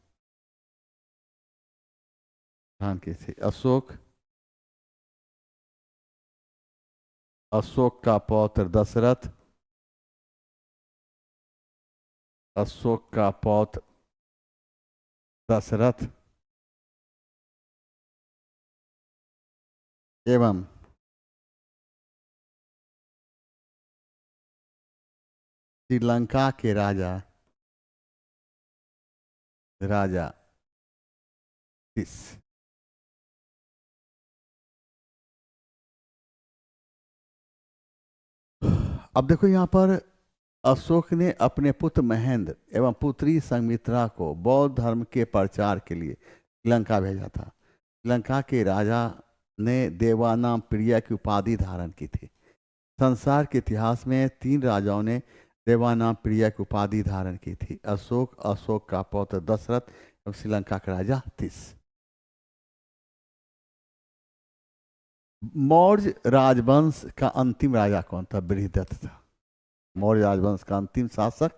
अशोक का पौत्र दशरथ एवं श्रीलंका के राजा राजा तीस। अब देखो यहाँ पर अशोक ने अपने पुत्र महेंद्र एवं पुत्री संमित्रा को बौद्ध धर्म के प्रचार के लिए श्रीलंका भेजा था। श्रीलंका के राजा ने देवानाम प्रिया की उपाधि धारण की थी। संसार के इतिहास में 3 राजाओं ने देवानाम प्रिया की उपाधि धारण की थी, अशोक, अशोक का पौत्र दशरथ और श्रीलंका का राजा तीस। मौर्य राजवंश का अंतिम राजा कौन था? बृहदत्त था। मौर्य राजवंश का अंतिम शासक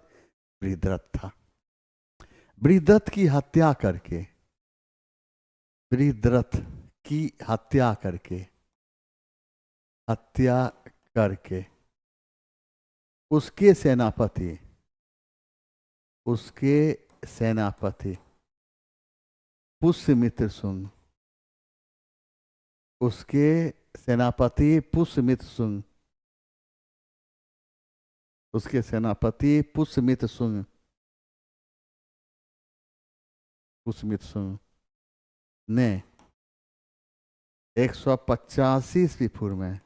बृहदत्त था। बृहदत्त की हत्या करके बृहदत्त की हत्या करके उसके सेनापति पुष्यमित्र सुंग उसके सेनापति पुष्यमित्र सुंग ने 185 ईस्वी पूर्व में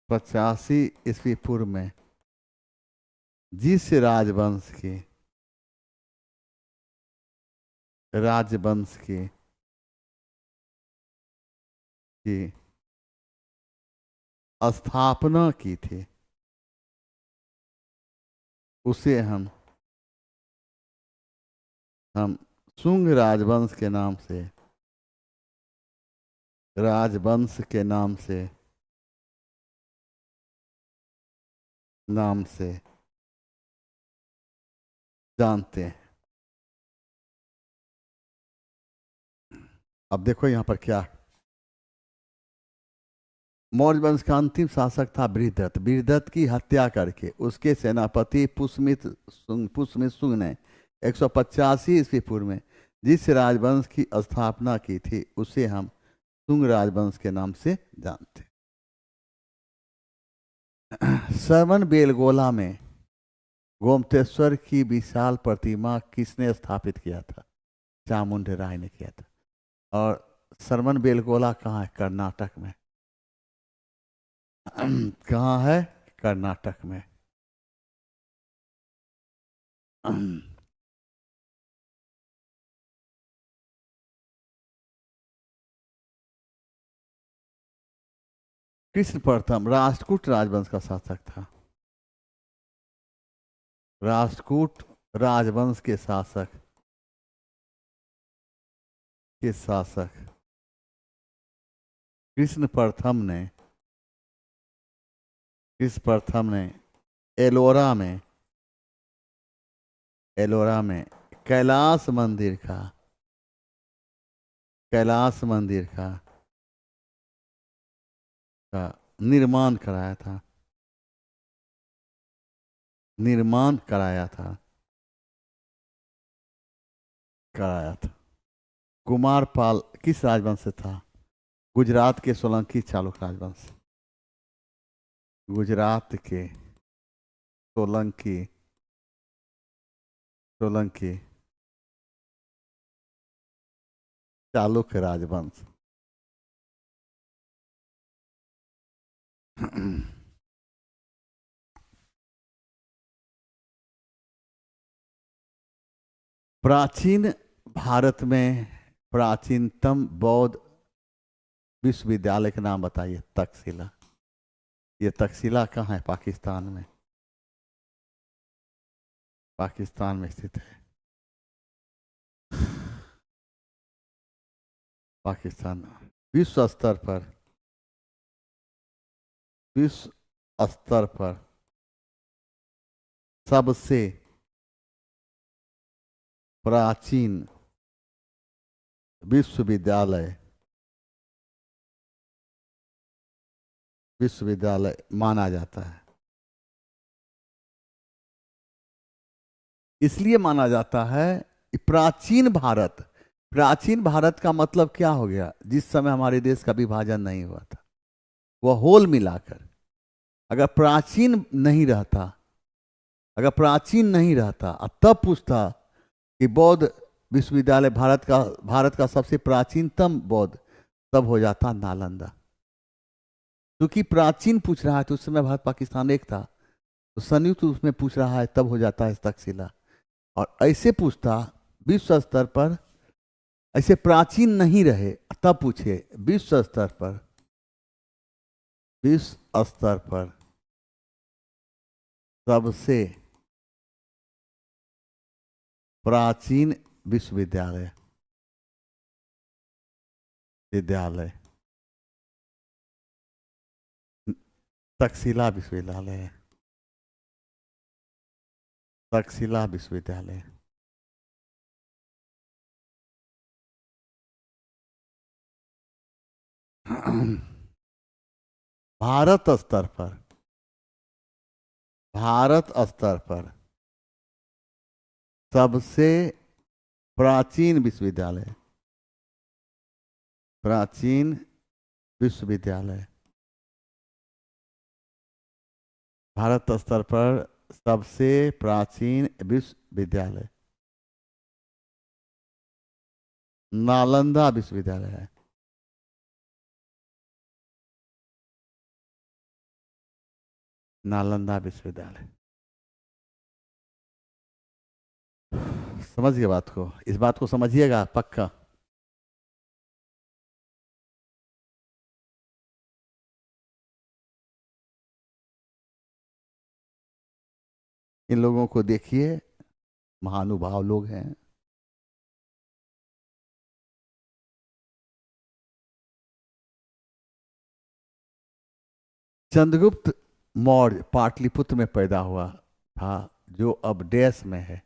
85 ईस्वी पूर्व में जिस राजवंश की स्थापना की थी उसे हम सुंग राजवंश के नाम से जानते हैं। अब देखो यहां पर क्या, मौर्य वंश का अंतिम शासक था बृहदत्त। बृहदत्त की हत्या करके उसके सेनापति पुष्यमित्र सुंग ने 185 ईस्वी पूर्व में जिस राजवंश की स्थापना की थी उसे हम सुंग राजवंश के नाम से जानते। श्रवण बेलगोला में गोमतेश्वर की विशाल प्रतिमा किसने स्थापित किया था? चामुंडा राय ने किया था। और श्रवण बेलगोला कहाँ है? कर्नाटक में। कहाँ है? कर्नाटक में। कृष्ण प्रथम राष्ट्रकूट राजवंश का शासक था। राष्ट्रकूट राजवंश के शासक कृष्ण प्रथम ने एलोरा में कैलाश मंदिर का निर्माण कराया था। कुमारपाल किस राजवंश से था? गुजरात के सोलंकी चालुक्य राजवंश। गुजरात के सोलंकी चालुक्य राजवंश। प्राचीन भारत में प्राचीनतम बौद्ध विश्वविद्यालय का नाम बताइए। तक्षशिला। ये तक्षशिला कहाँ है? पाकिस्तान में। पाकिस्तान में स्थित है। पाकिस्तान विश्व स्तर पर सबसे प्राचीन विश्वविद्यालय माना जाता है। इसलिए माना जाता है कि प्राचीन भारत प्राचीन भारत का मतलब क्या हो गया? जिस समय हमारे देश का विभाजन नहीं हुआ था, वह होल मिलाकर। अगर प्राचीन नहीं रहता, अगर प्राचीन नहीं रहता और तब पूछता कि बौद्ध विश्वविद्यालय भारत का सबसे प्राचीनतम बौद्ध, तब हो जाता नालंदा। क्योंकि प्राचीन पूछ रहा है तो उस समय भारत पाकिस्तान एक था, तो संयुक्त उसमें पूछ रहा है तब हो जाता है तक्षशिला। और ऐसे पूछता विश्व स्तर पर, ऐसे प्राचीन नहीं रहे तब पूछे विश्व स्तर पर, विश्व स्तर पर सबसे प्राचीन विश्वविद्यालय विद्यालय तक्षशिला विश्वविद्यालय, तक्षशिला विश्वविद्यालय। भारत स्तर पर, भारत स्तर पर सबसे प्राचीन विश्वविद्यालय, प्राचीन विश्वविद्यालय भारत स्तर पर सबसे प्राचीन विश्वविद्यालय नालंदा विश्वविद्यालय है। नालंदा विश्वविद्यालय। समझिए बात को, इस बात को समझिएगा पक्का। इन लोगों को देखिए, महानुभाव लोग हैं। चंद्रगुप्त मौर्य पाटलिपुत्र में पैदा हुआ था, जो अब देश में है,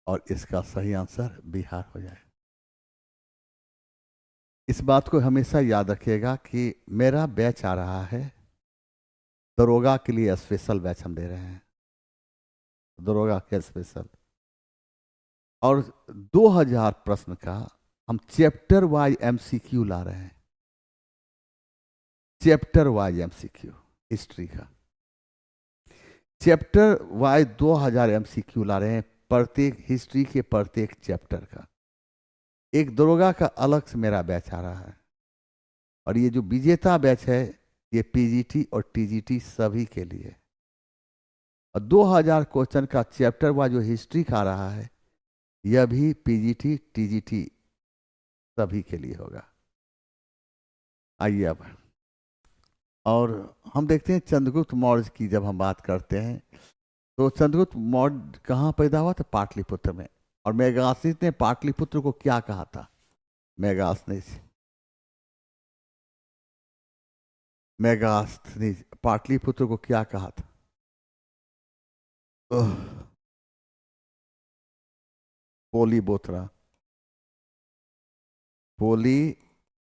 और इसका सही आंसर बिहार हो जाए। इस बात को हमेशा याद रखिएगा कि मेरा बैच आ रहा है, दरोगा के लिए स्पेशल बैच हम दे रहे हैं, दरोगा के स्पेशल। और 2000 प्रश्न का हम चैप्टर वाइज एमसीक्यू ला रहे हैं, चैप्टर वाइज एमसीक्यू हिस्ट्री का, चैप्टर वाइज 2000 एमसीक्यू ला रहे हैं, प्रत्येक हिस्ट्री के प्रत्येक चैप्टर का। एक दरोगा का अलग से मेरा बैच आ रहा है, और ये जो विजेता बैच है ये पीजीटी और टीजीटी सभी के लिए। और 2000 क्वेश्चन का चैप्टर वाइज जो हिस्ट्री का आ रहा है, यह भी पीजीटी टीजीटी सभी के लिए होगा। आइए अब, और हम देखते हैं चंद्रगुप्त मौर्य की जब हम बात करते हैं, तो चंद्रगुप्त मौर्य कहाँ पैदा हुआ था? पाटलिपुत्र में। और मेगास्थनीज ने पाटलिपुत्र को क्या कहा था? मेगास्थनीज, मेगास्थनीज पाटलिपुत्र को क्या कहा था? पोलीबोत्रा, पोलीबोत्रा।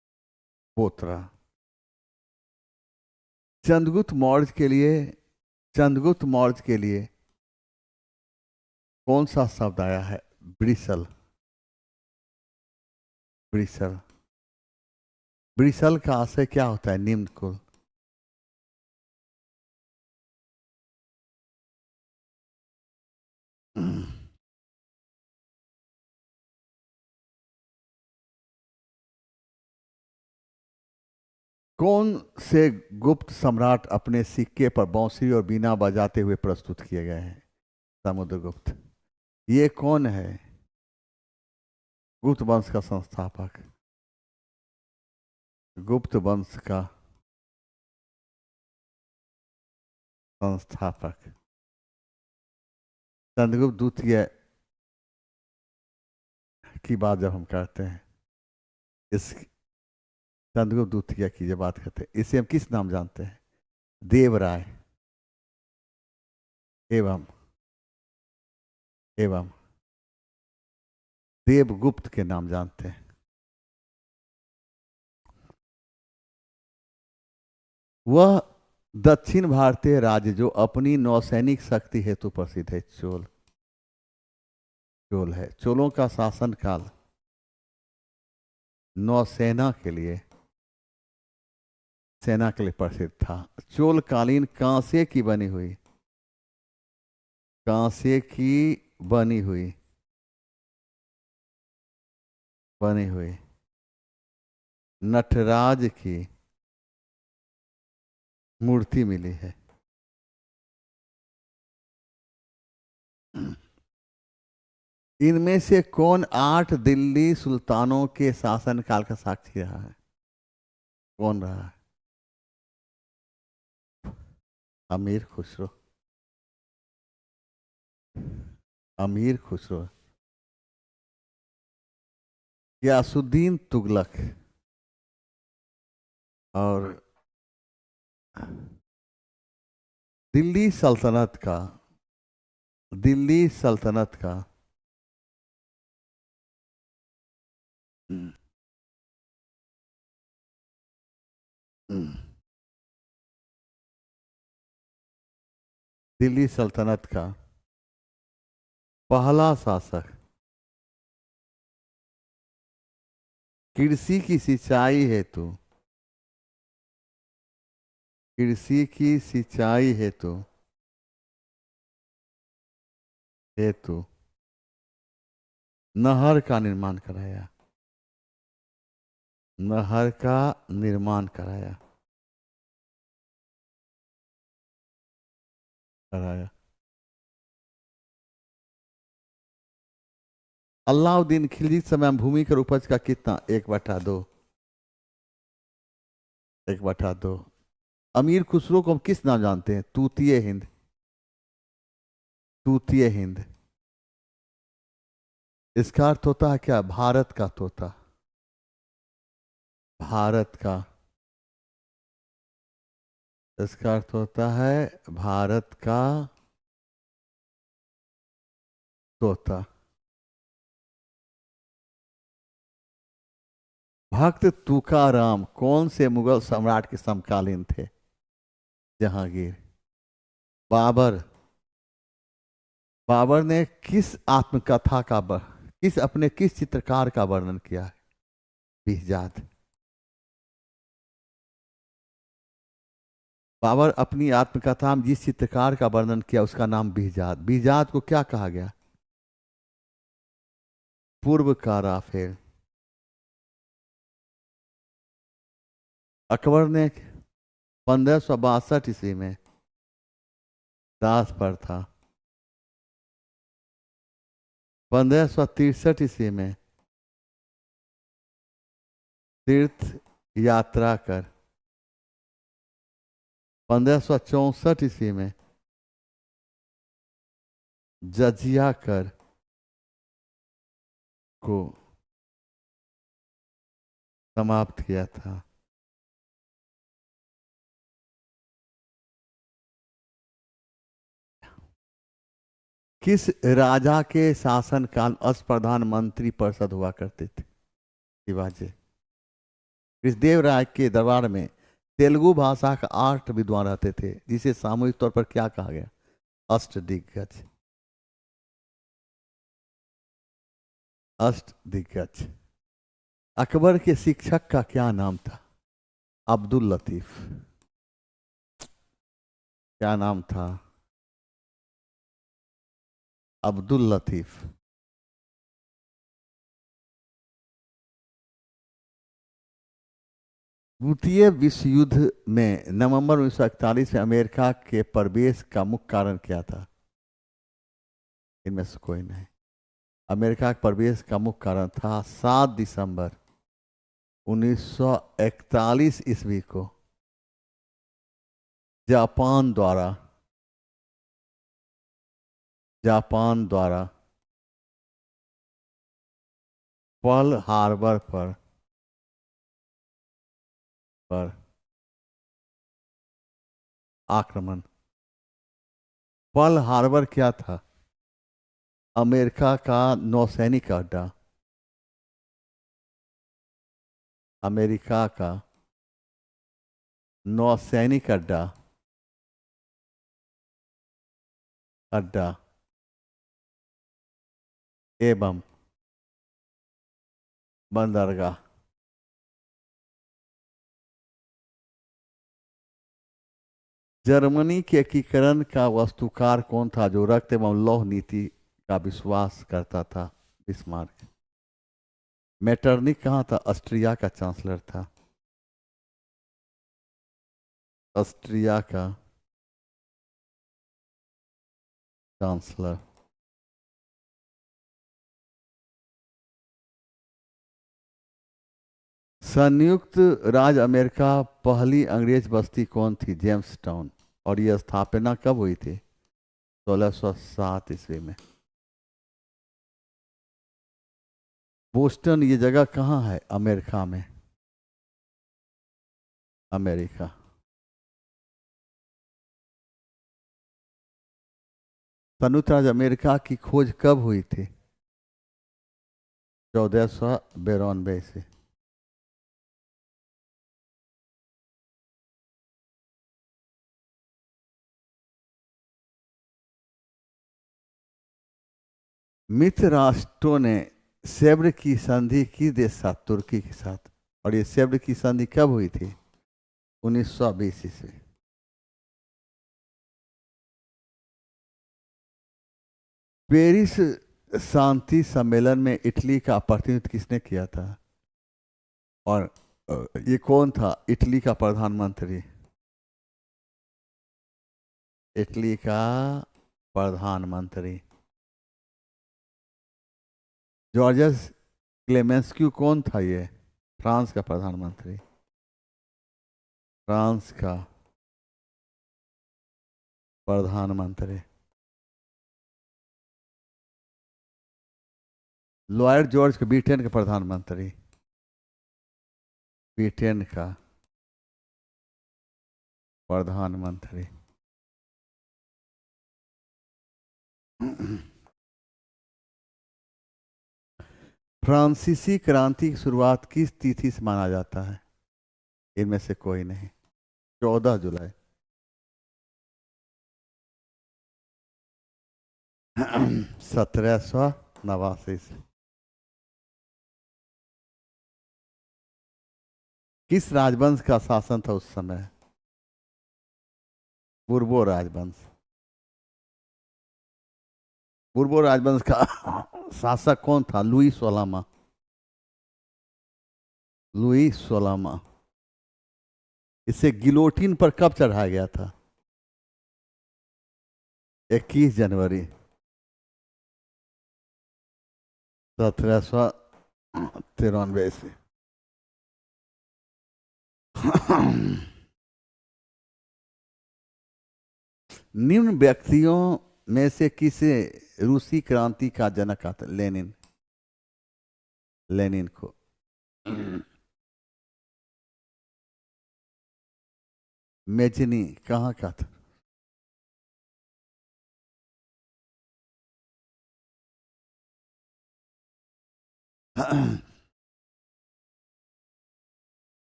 चंद्रगुप्त मौर्य के लिए, चंद्रगुप्त मौर्य के लिए कौन सा शब्द आया है? Bristle, bristle. ब्रिसल का आशय क्या होता है? निम्न कुल। कौन से गुप्त सम्राट अपने सिक्के पर बांसुरी और बीना बजाते हुए प्रस्तुत किए गए हैं? समुद्रगुप्त। ये कौन है? गुप्त वंश का संस्थापक, गुप्त वंश का संस्थापक चंद्रगुप्त द्वितीय की बात जब हम करते हैं, इस चंद्रगुप्त द्वितीय की जब बात करते हैं, इसे हम किस नाम जानते हैं? देवराय एवं एवं देवगुप्त के नाम जानते हैं। वह दक्षिण भारतीय राज्य जो अपनी नौसैनिक शक्ति हेतु प्रसिद्ध है, चोल, चोल है। चोलों का शासन काल नौसेना के लिए, सेना के लिए प्रसिद्ध था। चोलकालीन कांसे की बनी हुई, कांसे की बनी हुई, बनी हुई नटराज की मूर्ति मिली है। इनमें से कौन 8 दिल्ली सुल्तानों के शासनकाल का साक्षी रहा है? कौन रहा है? अमीर खुसरो, अमीर खुसरो, गयासुद्दीन तुगलक और दिल्ली सल्तनत का, दिल्ली सल्तनत का हम्म, हम्म, दिल्ली सल्तनत का पहला शासक कृषि की सिंचाई हेतु, कृषि की सिंचाई हेतु, हेतु नहर का निर्माण कराया, नहर का निर्माण कराया, कराया। अलाउद्दीन खिलजी समय भूमि कर उपज का कितना? 1/2, 1/2। अमीर खुसरो को हम किस नाम जानते हैं? तूतीय हिंद, तूतीय हिंद। इसका अर्थ होता है क्या? भारत का तोता, भारत का। इसका अर्थ होता है भारत का तोता। भक्त तुकाराम कौन से मुगल सम्राट के समकालीन थे? जहांगीर। बाबर, बाबर ने किस आत्मकथा का किस चित्रकार का वर्णन किया है? बिहजाद। बाबर अपनी आत्मकथा में जिस चित्रकार का वर्णन किया उसका नाम बिहजाद। बिहजाद को क्या कहा गया? पूर्व का राफेल। अकबर ने 1562 ईस्वी में दास पर था। 1563 ईस्वी में तीर्थ यात्रा कर, 1564 ईस्वी में जजिया कर को समाप्त किया था। किस राजा के शासनकाल अष्टप्रधान मंत्री परिषद हुआ करते थे? शिवाजी। कृष्णदेव राय के दरबार में तेलुगु भाषा का 8 विद्वान रहते थे, जिसे सामूहिक तौर पर क्या कहा गया? अष्टदिग्गज, अष्टदिग्गज। अकबर के शिक्षक का क्या नाम था? अब्दुल लतीफ। क्या नाम था? अब्दुल लतीफ। द्वितीय विश्व युद्ध में नवंबर 1941 में अमेरिका के प्रवेश का मुख्य कारण क्या था? इनमें से कोई नहीं। अमेरिका के प्रवेश का मुख्य कारण था 7 दिसंबर 1941 ईस्वी को जापान द्वारा, जापान द्वारा पर्ल हार्बर पर आक्रमण। पर्ल हार्बर क्या था? अमेरिका का नौसैनिक अड्डा, अमेरिका का नौसैनिक अड्डा, अड्डा एवं बंदरगाह। जर्मनी के एकीकरण का वास्तुकार कौन था जो रक्त एवं लौह नीति का विश्वास करता था? बिस्मार्क। मेटरनिक कहाँ था? ऑस्ट्रिया का चांसलर था। ऑस्ट्रिया का चांसलर। संयुक्त राज्य अमेरिका पहली अंग्रेज बस्ती कौन थी? James town. और यह स्थापना कब हुई थी? 1607 ईस्वी में। बोस्टन ये जगह कहाँ है? अमेरिका में। अमेरिका। संयुक्त राज्य अमेरिका की खोज कब हुई थी? 1492 से। मित्र राष्ट्रों ने सेब्र की संधि किस देश साथ? तुर्की के साथ। और ये सेब्र की संधि कब हुई थी? 1920 ईस्वी। पेरिस शांति सम्मेलन में इटली का प्रतिनिधित्व किसने किया था? और ये कौन था इटली का प्रधानमंत्री? इटली का प्रधानमंत्री जॉर्जस क्लेमेंस्क्यू कौन था? ये फ्रांस का प्रधानमंत्री। फ्रांस का प्रधानमंत्री। लॉयड जॉर्ज के ब्रिटेन के प्रधानमंत्री। ब्रिटेन का प्रधानमंत्री। फ्रांसीसी क्रांति की शुरुआत किस तिथि से माना जाता है? इनमें से कोई नहीं। 14 जुलाई। 1789 से। किस राजवंश का शासन था उस समय? बुर्बो राजवंश। बुर्बो राजवंश का शासक कौन था? लुई 16वां। लुई 16वां। इसे गिलोटिन पर कब चढ़ाया गया था? 21 जनवरी 1793 से। निम्न व्यक्तियों में से किसे रूसी क्रांति का जनक कहा था? लेनिन। लेनिन को। मेजनी कहाँ का था?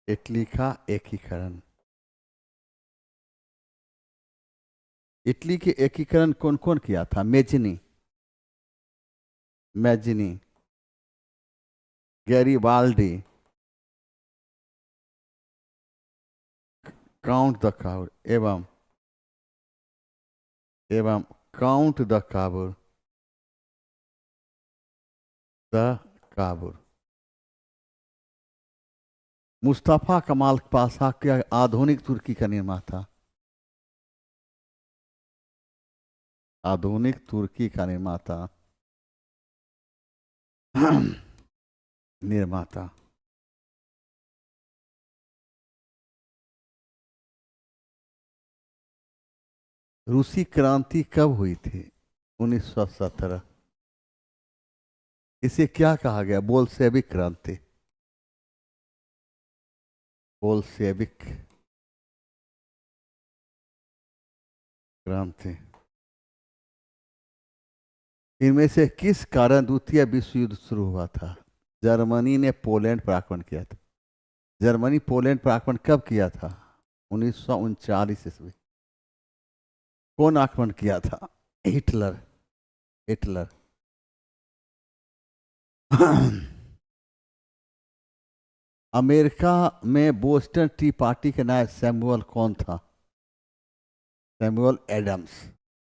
इटली का एकीकरण। इटली के एकीकरण कौन कौन किया था? Mazzini. Mazzini. Garibaldi. Count de Cavour एवं Count de Cavour. De Cavour. Mustafa Kemal Pasha के आधुनिक तुर्की का निर्माता। आधुनिक तुर्की का निर्माता। रूसी क्रांति कब हुई थी? 1917। इसे क्या कहा गया? बोल्शेविक क्रांति। बोल्शेविक क्रांति। इनमें से किस कारण द्वितीय विश्व युद्ध शुरू हुआ था? जर्मनी ने पोलैंड पर आक्रमण किया था। जर्मनी पोलैंड पर आक्रमण कब किया था? 1939 ईस्वी। कौन आक्रमण किया था? हिटलर। हिटलर। अमेरिका में बोस्टन टी पार्टी के नायक सैमुअल कौन था? Samuel Adams.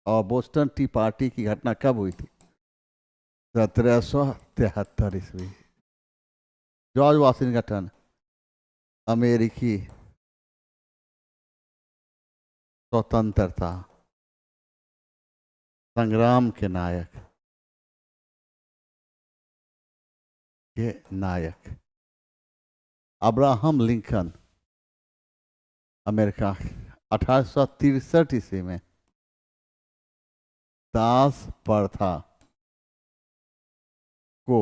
और बोस्टन टी पार्टी की घटना कब हुई थी? 1773 ईस्वी। जॉर्ज वाशिंगटन, अमेरिकी स्वतंत्रता संग्राम के नायक अब्राहम लिंकन, अमेरिका, 1863 ईस्वी में दास प्रथा को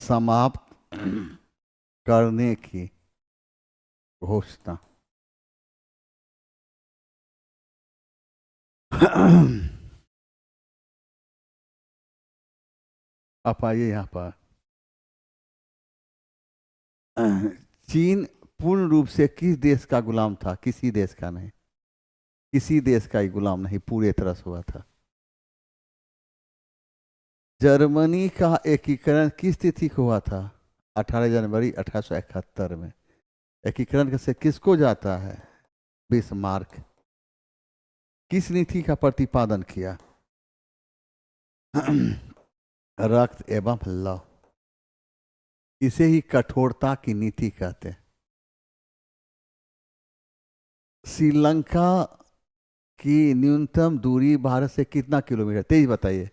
समाप्त करने की घोषणा। आप आइए यहाँ पर। चीन पूर्ण रूप से किस देश का गुलाम था? किसी देश का नहीं, किसी देश का ही गुलाम नहीं, पूरे तरह से हुआ था। जर्मनी का एकीकरण किस तिथि को हुआ था? 18 जनवरी 1871 में। एकीकरण से किसको जाता है? बिस्मार्क। किस नीति का प्रतिपादन किया? रक्त एवं लव। इसे ही कठोरता की नीति कहते हैं। श्रीलंका की न्यूनतम दूरी भारत से कितना किलोमीटर? तेज बताइए।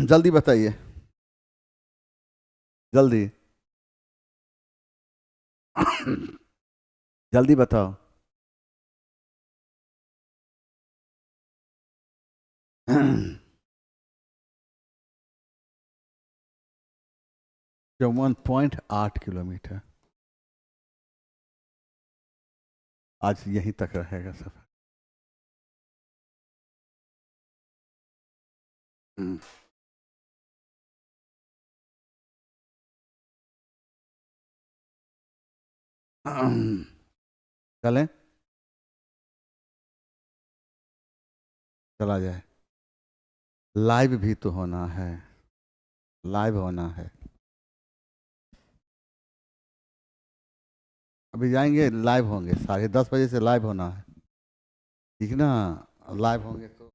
जल्दी बताइए, जल्दी। जल्दी बताओ। 54.8 किलोमीटर। आज यहीं तक रहेगा सफर। चलें, चला जाए। लाइव भी तो होना है, लाइव होना है। अभी जाएंगे, लाइव होंगे, 10:30 बजे से लाइव होना है, ठीक ना? लाइव होंगे तो